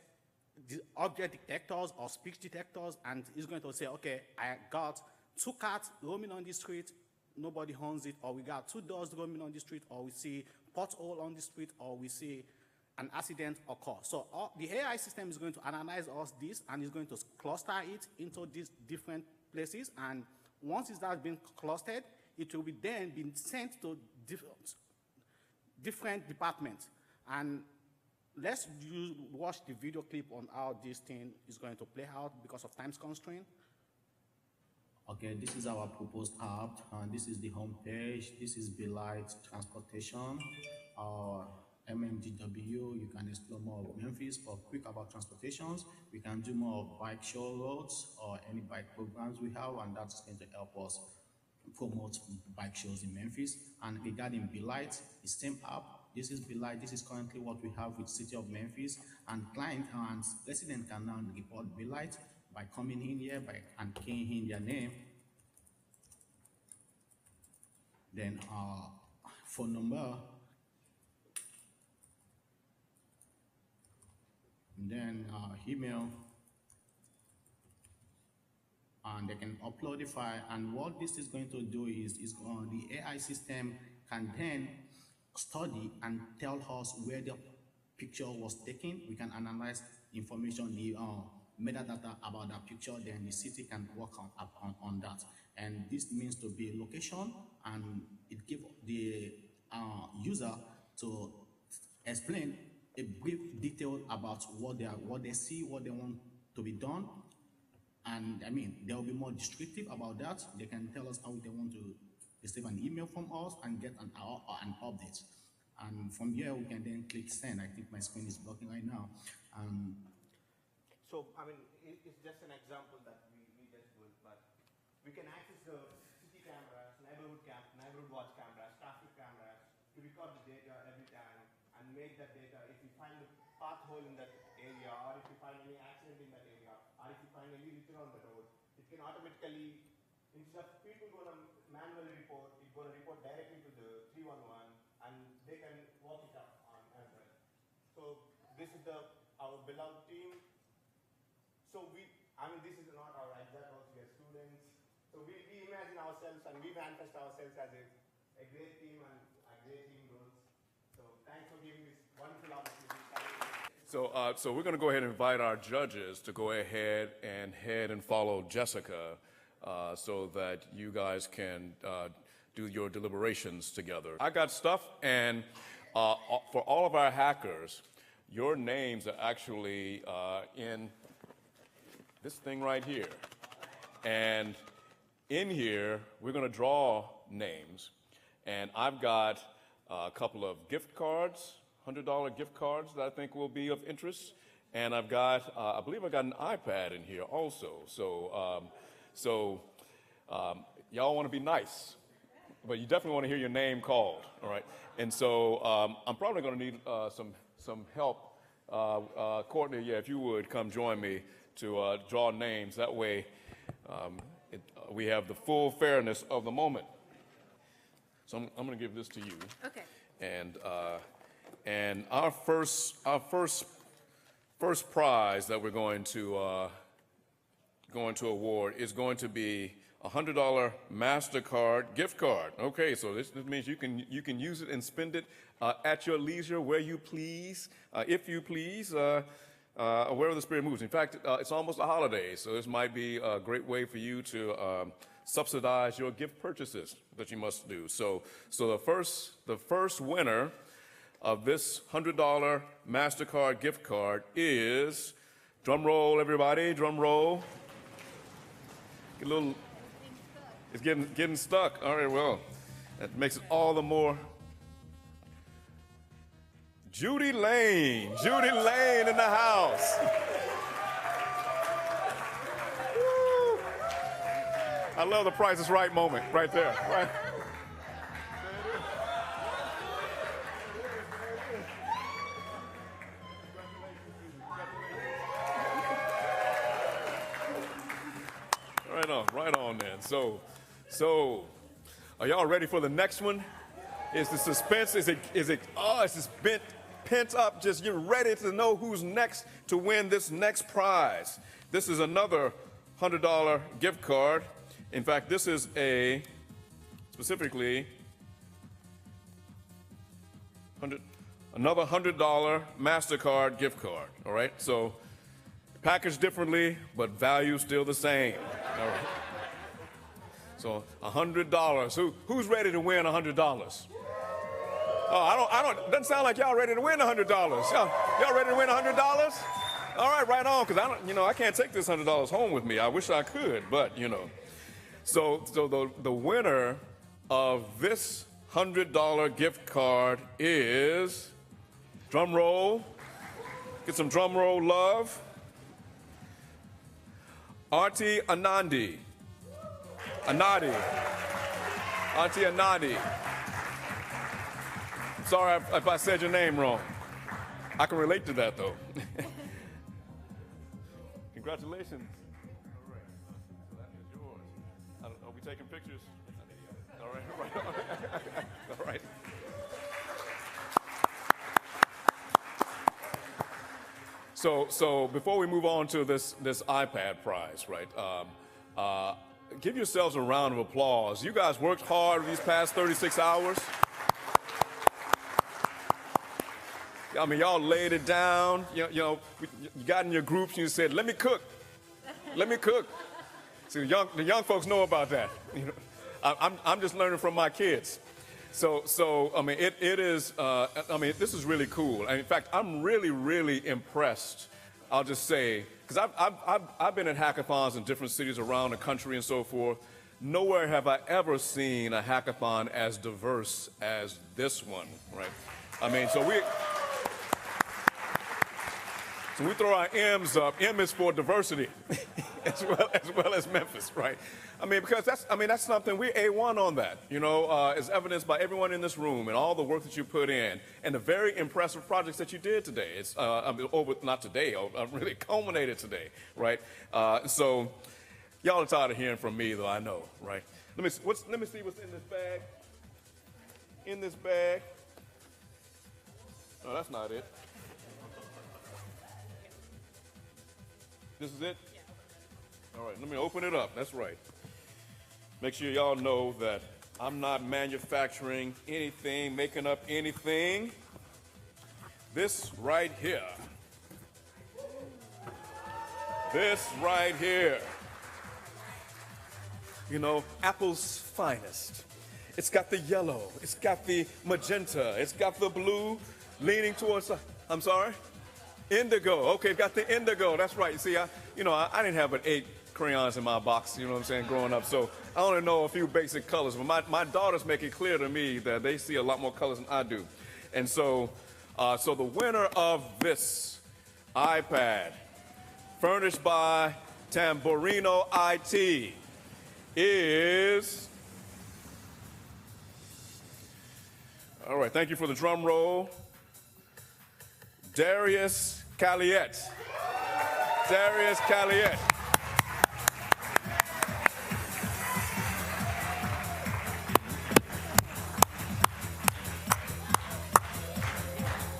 M: detectors or speech detectors, and it's going to say, okay, I got 2 cats roaming on the street, nobody owns it, or we got 2 dogs roaming on the street, or we see pothole on the street, or we see an accident occur. So the AI system is going to analyze all this, and is going to cluster it into these different places, and once it has been clustered, it will be then been sent to different departments. And let's watch the video clip on how this thing is going to play out because of time constraint.
N: Okay, this is our proposed app, and this is the home page. This is Belite Transportation, MMGW. You can explore more of Memphis for quick about transportations. We can do more of bike show roads or any bike programs we have, and that's going to help us promote bike shows in Memphis. And regarding Belite, the same app. This is Belite. This is currently what we have with City of Memphis, and client and resident can now report Belite by coming in here and keying in their name, then phone number, and then email, and they can upload the file. And what this is going to do is the AI system can then study and tell us where the picture was taken. We can analyze information, the metadata about that picture, then the city can work on that. And this means to be a location, and it gives the user to explain a brief detail about what they see, what they want to be done. And I mean, they will be more descriptive about that. They can tell us how they want to receive an email from us and get an update. And from here, we can then click send. I think my screen is blocking right now.
L: So, I mean, it's just an example that we just built, but we can access the city cameras, neighborhood watch cameras, traffic cameras to record the data every time and make that data. If you find a pothole in that area, or if you find any accident in that area, or if you find any litter on the road, it can automatically, instead of people going to manually report, it's going to report directly to the 311, and they can walk it up on as well. So this is our beloved team. So this is not our exact roles, we are students. So we imagine ourselves and we manifest ourselves as a great team and a great team goals. So thanks for giving this wonderful opportunity.
C: So we're going to go ahead and invite our judges to go ahead and follow Jessica so that you guys can do your deliberations together. I got stuff, and for all of our hackers, your names are actually in this thing right here. And in here, we're going to draw names. And I've got a couple of gift cards, $100 gift cards that I think will be of interest. And I've got, I believe I got an iPad in here also. So y'all want to be nice, but you definitely want to hear your name called, all right? And so I'm probably going to need some help. Courtney, yeah, if you would come join me to draw names. That way we have the full fairness of the moment. So I'm going to give this to you.
A: Okay.
C: And our first prize that we're going to award is going to be a $100 MasterCard gift card. Okay, so this means you can use it and spend it at your leisure, where you please, if you please, wherever the spirit moves. In fact, it's almost a holiday, so this might be a great way for you to subsidize your gift purchases that you must do. So the first winner of this $100 MasterCard gift card is, drum roll, everybody, drum roll. Get a little. It's getting stuck. All right, well, that makes it all the more. Judy Lane in the house. I love the Price is Right moment right there. Right. Right on then. So, are y'all ready for the next one? Is the suspense, it's just pent up, just you're ready to know who's next to win this next prize. This is another $100 gift card. In fact, this is specifically another $100 MasterCard gift card, all right? So packaged differently, but value still the same, all right? So $100. Who's ready to win $100? Oh, doesn't sound like y'all ready to win $100. Y'all ready to win $100? All right on, because I can't take this $100 home with me. I wish I could, but So the winner of this $100 gift card is, drum roll, get some drum roll love, Auntie Anandi. Auntie Anandi. Sorry if I said your name wrong. I can relate to that, though. Congratulations. All right. So that is yours. Are we taking pictures? All right. All right. So before we move on to this iPad prize, right? Give yourselves a round of applause. You guys worked hard these past 36 hours. I mean, y'all laid it down. You got in your groups and you said, "Let me cook. Let me cook." See, the young folks know about that. I'm just learning from my kids. So I mean, it is. This is really cool. And in fact, I'm really impressed. I'll just say, because I've been at hackathons in different cities around the country and so forth. Nowhere have I ever seen a hackathon as diverse as this one, right? I mean, so we throw our M's up. M is for diversity, as well as Memphis, right? I mean, because that's something we're A1 on that. As evidenced by everyone in this room and all the work that you put in and the very impressive projects that you did today. It's not today, really culminated today, right? So y'all are tired of hearing from me, though. I know, right? Let me see what's in this bag. In this bag. No, that's not it. This is it? Yeah. All right, let me open it up. That's right. Make sure y'all know that I'm not manufacturing anything, making up anything. This right here. This right here. Apple's finest. It's got the yellow. It's got the magenta. It's got the blue leaning towards, I'm sorry? Indigo. Okay, got the indigo. That's right. You see, I didn't have but 8 crayons in my box, you know what I'm saying, growing up. So I only know a few basic colors. But my daughters make it clear to me that they see a lot more colors than I do. And so the winner of this iPad, furnished by Tamborino IT, is... All right, thank you for the drum roll. Darius Calliette. Darius Calliette.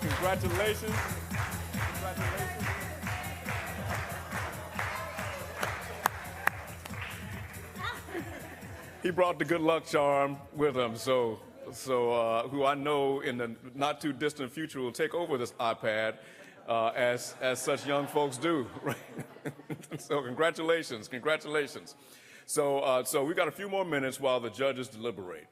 C: Congratulations. Congratulations. He brought the good luck charm with him, so who I know in the not too distant future will take over this iPad, as such young folks do, right? So congratulations. So we got a few more minutes while the judges deliberate.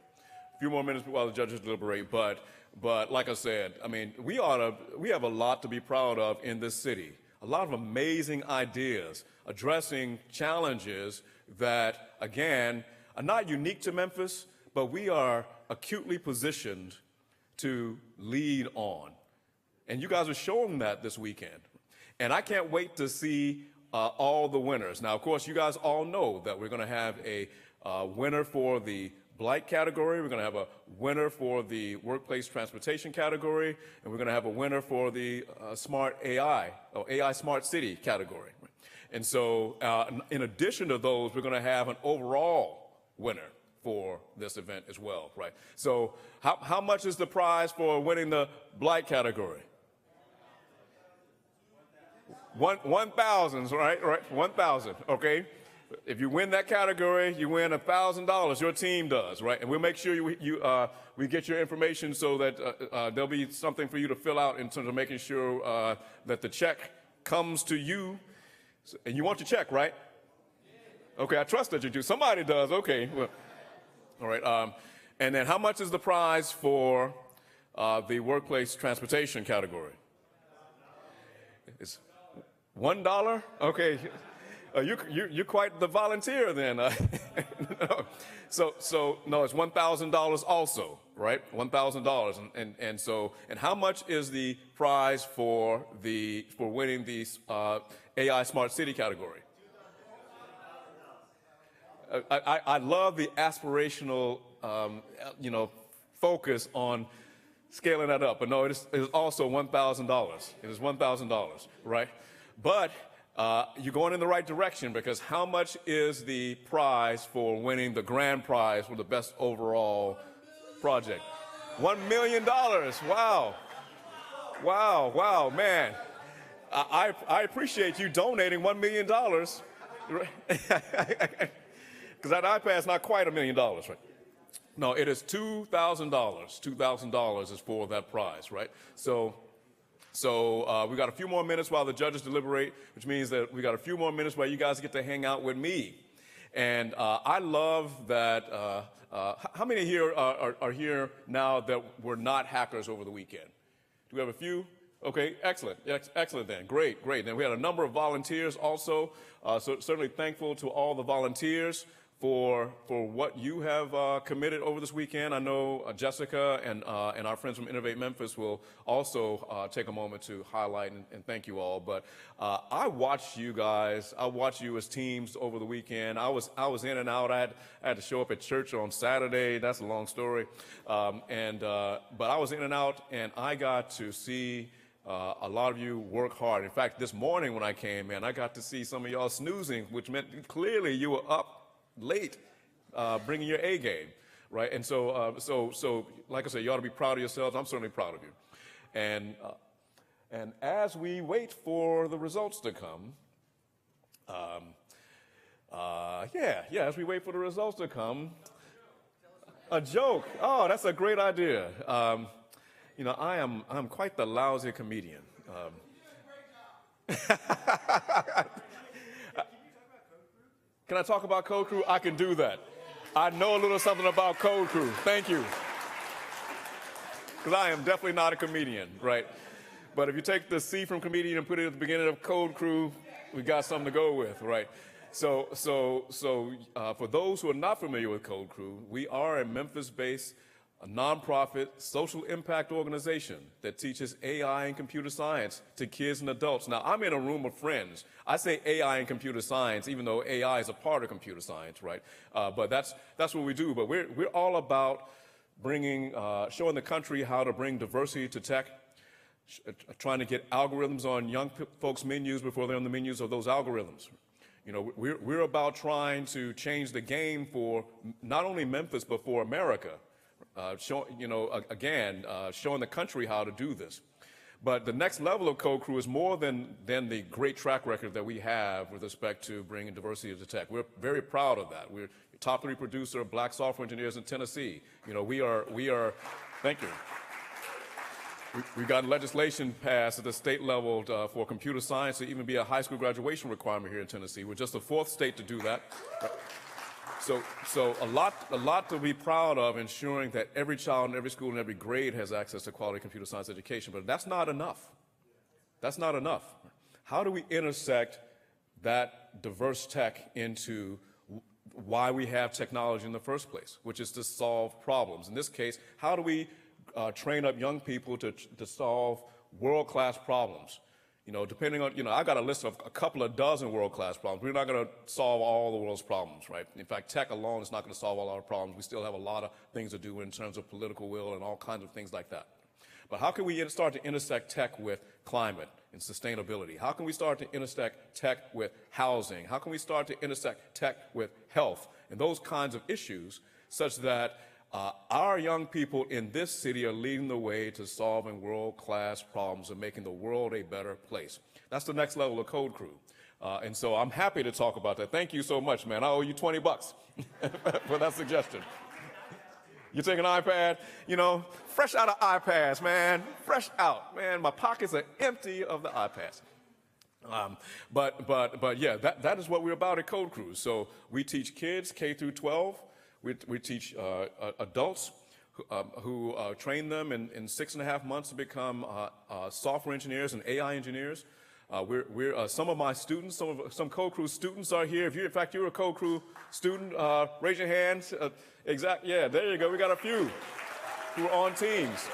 C: But like I said, I mean, we have a lot to be proud of in this city. A lot of amazing ideas addressing challenges that, again, are not unique to Memphis, but we are acutely positioned to lead on. And you guys are showing that this weekend. And I can't wait to see all the winners. Now, of course, you guys all know that we're going to have a winner for the Blight category. We're going to have a winner for the Workplace Transportation category. And we're going to have a winner for the Smart AI, or AI Smart City category. And so in addition to those, we're going to have an overall winner for this event as well, right? So how much is the prize for winning the blight category? 1,000, right? 1,000, okay? If you win that category, you win $1,000. Your team does, right? And we'll make sure we get your information so that there'll be something for you to fill out in terms of making sure that the check comes to you. And you want your check, right? Okay, I trust that you do. Somebody does. Okay. Well, all right. And then how much is the prize for the workplace transportation category? It's $1? Okay. You're quite the volunteer then. No. So no, it's $1,000 also, right? $1,000, and how much is the prize for winning the AI Smart City category? I love the aspirational, focus on scaling that up, but no, it is also $1,000. It is $1,000, right? But you're going in the right direction, because how much is the prize for winning the grand prize for the best overall project? $1 million. Wow. Wow, wow, man. I appreciate you donating $1 million. Because that iPad's not quite $1 million, right? No, it is $2,000. $2,000 is for that prize, right? So we got a few more minutes while the judges deliberate, which means that we got a few more minutes where you guys get to hang out with me. And I love that. How many here are here now that were not hackers over the weekend? Do we have a few? Okay, excellent. Excellent then. Great, great. Then we had a number of volunteers also. So certainly thankful to all the volunteers for what you have committed over this weekend. I know Jessica and our friends from Innovate Memphis will also take a moment to highlight and thank you all. But I watched you guys. I watched you as teams over the weekend. I was in and out. I had to show up at church on Saturday. That's a long story. But I was in and out, and I got to see a lot of you work hard. In fact, this morning when I came in, I got to see some of y'all snoozing, which meant clearly you were up late, bringing your A game, right? And so like I said, you ought to be proud of yourselves. I'm certainly proud of you. And as we wait for the results to come, as we wait for the results to come, a joke. Oh, that's a great idea. I'm quite the lousy comedian. Can I talk about Code Crew? I can do that. I know a little something about Code Crew. Thank you. Because I am definitely not a comedian, right? But if you take the C from comedian and put it at the beginning of Code Crew, we got something to go with, right? So for those who are not familiar with Code Crew, we are a Memphis-based, a nonprofit social impact organization that teaches AI and computer science to kids and adults. Now, I'm in a room of friends. I say AI and computer science, even though AI is a part of computer science, right? But that's what we do. But we're all about bringing, showing the country how to bring diversity to tech, trying to get algorithms on young folks' menus before they're on the menus of those algorithms. We're about trying to change the game for not only Memphis, but for America. Showing the country how to do this. But the next level of Code Crew is more than the great track record that we have with respect to bringing diversity to tech. We're very proud of that. We're the top 3 producer of black software engineers in Tennessee. We are, thank you. We got legislation passed at the state level for computer science to even be a high school graduation requirement here in Tennessee. We're just the 4th state to do that. So a lot to be proud of, ensuring that every child in every school and every grade has access to quality computer science education. But that's not enough. That's not enough. How do we intersect that diverse tech into why we have technology in the first place, which is to solve problems? In this case, how do we train up young people to solve world-class problems? Depending on, I got a list of a couple of dozen world-class problems. We're not going to solve all the world's problems, right? In fact, tech alone is not going to solve all our problems. We still have a lot of things to do in terms of political will and all kinds of things like that. But how can we start to intersect tech with climate and sustainability? How can we start to intersect tech with housing? How can we start to intersect tech with health and those kinds of issues such that our young people in this city are leading the way to solving world-class problems and making the world a better place? That's the next level of Code Crew. And so I'm happy to talk about that. Thank you so much, man. I owe you $20 for that suggestion. You take an iPad, you know, fresh out of iPads, man. Fresh out, man. My pockets are empty of the iPads. But yeah, that is what we're about at Code Crew. So we teach kids K through 12. We teach adults who train them in 6.5 months to become software engineers and AI engineers. Some of my students, some Code Crew students are here. If you, in fact, you're a Code Crew student, raise your hands. Yeah, there you go. We got a few who are on teams.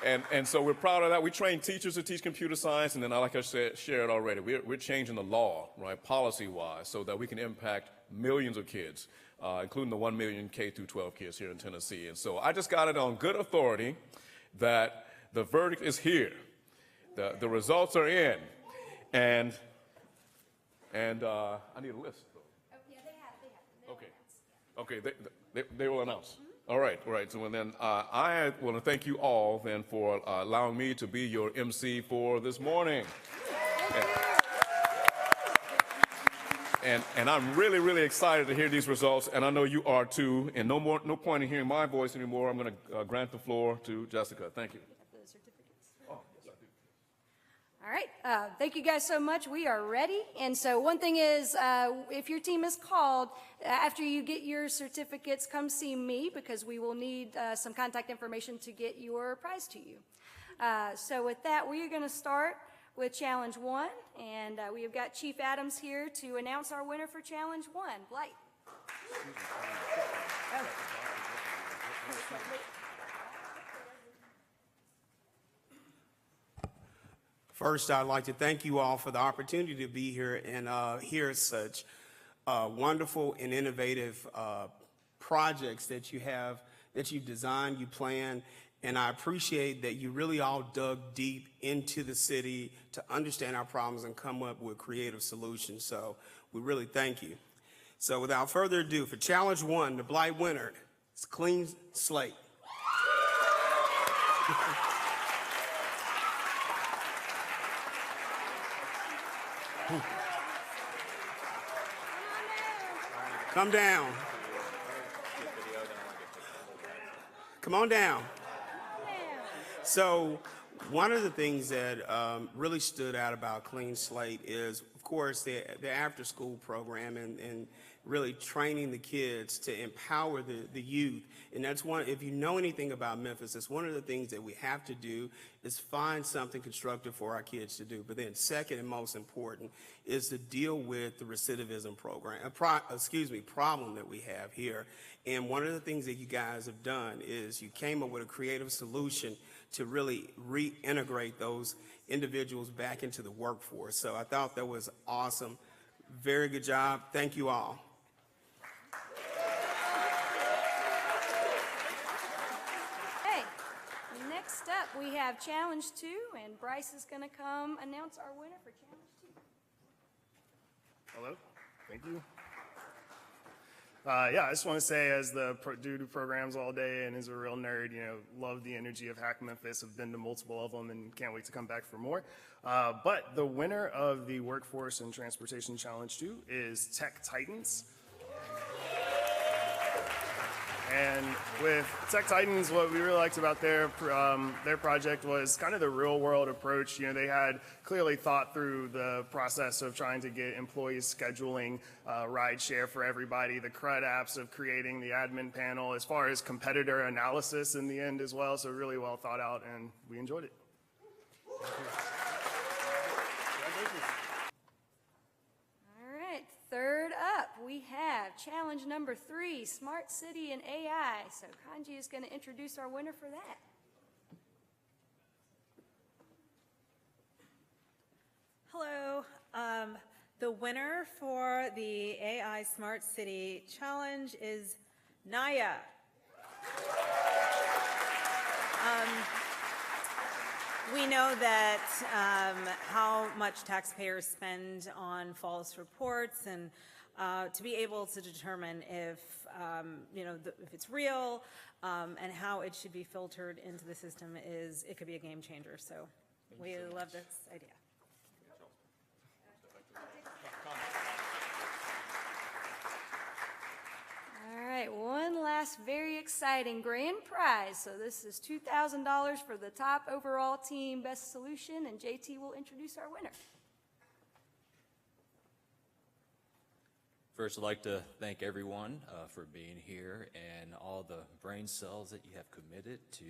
C: And so we're proud of that. We train teachers to teach computer science, and then, like I said, shared already, we're changing the law, right, policy-wise, so that we can impact millions of kids, including the 1 million K through 12 kids here in Tennessee. And so I just got it on good authority that the verdict is here. The results are in, and I need a list.
A: Oh, yeah, they have.
C: Okay, they will announce. All right. So then I want to thank you all then for allowing me to be your MC for this morning. And I'm really, really excited to hear these results, and I know you are too. And no point in hearing my voice anymore. I'm going to grant the floor to Jessica. Thank you.
O: All right, thank you guys so much. We are ready. And so one thing is, if your team is called, after you get your certificates, come see me because we will need some contact information to get your prize to you. So with that, we are going to start with Challenge 1. And we have got Chief Adams here to announce our winner for Challenge 1. Blight.
P: First, I'd like to thank you all for the opportunity to be here and hear such wonderful and innovative projects that you have, that you've designed, you plan, and I appreciate that you really all dug deep into the city to understand our problems and come up with creative solutions. So we really thank you. So without further ado, for Challenge 1, the Blight winner, it's Clean Slate. Come down. Come on down. So one of the things that really stood out about Clean Slate is, of course, the after-school program and really training the kids to empower the youth. And that's one, if you know anything about Memphis, it's one of the things that we have to do is find something constructive for our kids to do. But then second and most important is to deal with the recidivism problem that we have here. And one of the things that you guys have done is you came up with a creative solution to really reintegrate those individuals back into the workforce. So I thought that was awesome. Very good job. Thank you all.
O: Hey, next up we have Challenge 2, and Bryce is going to come announce our winner for Challenge 2.
Q: Hello, thank you. Yeah, I just want to say, as the dude programs all day and is a real nerd, love the energy of HackMemphis. I've been to multiple of them and can't wait to come back for more. But the winner of the Workforce and Transportation Challenge 2 is Tech Titans. And with Tech Titans, what we really liked about their project was kind of the real-world approach. They had clearly thought through the process of trying to get employees scheduling ride share for everybody, the CRUD apps of creating the admin panel, as far as competitor analysis in the end as well. So really well thought out, and we enjoyed it.
O: Third up, we have challenge number 3, Smart City and AI. So Kanji is going to introduce our winner for that.
S: Hello. The winner for the AI Smart City Challenge is Naya. We know that how much taxpayers spend on false reports, and to be able to determine if if it's real and how it should be filtered into the system it could be a game changer. So we love this idea.
O: All right, one last very exciting grand prize. So this is $2,000 for the top overall team best solution, and JT will introduce our winner.
G: First, I'd like to thank everyone for being here and all the brain cells that you have committed to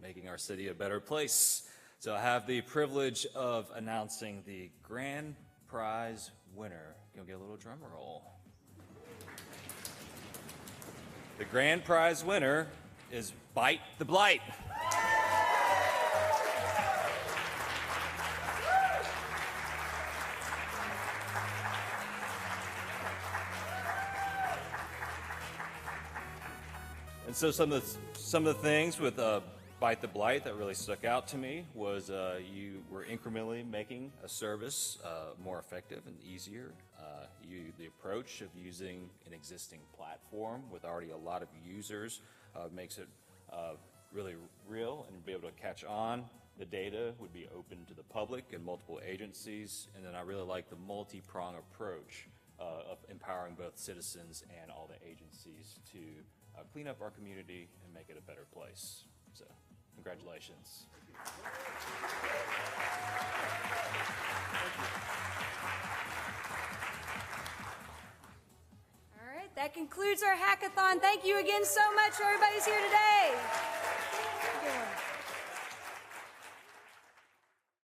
G: making our city a better place. So I have the privilege of announcing the grand prize winner. Can we get a little drum roll? The grand prize winner is Bite the Blight. And so some of the things with Bite the Blight that really stuck out to me was you were incrementally making a service more effective and easier. The approach of using an existing platform with already a lot of users makes it really real and be able to catch on. The data would be open to the public and multiple agencies. And then I really like the multi-prong approach of empowering both citizens and all the agencies to clean up our community and make it a better place. So, congratulations.
O: All right, that concludes our hackathon. Thank you again so much for everybody's here today.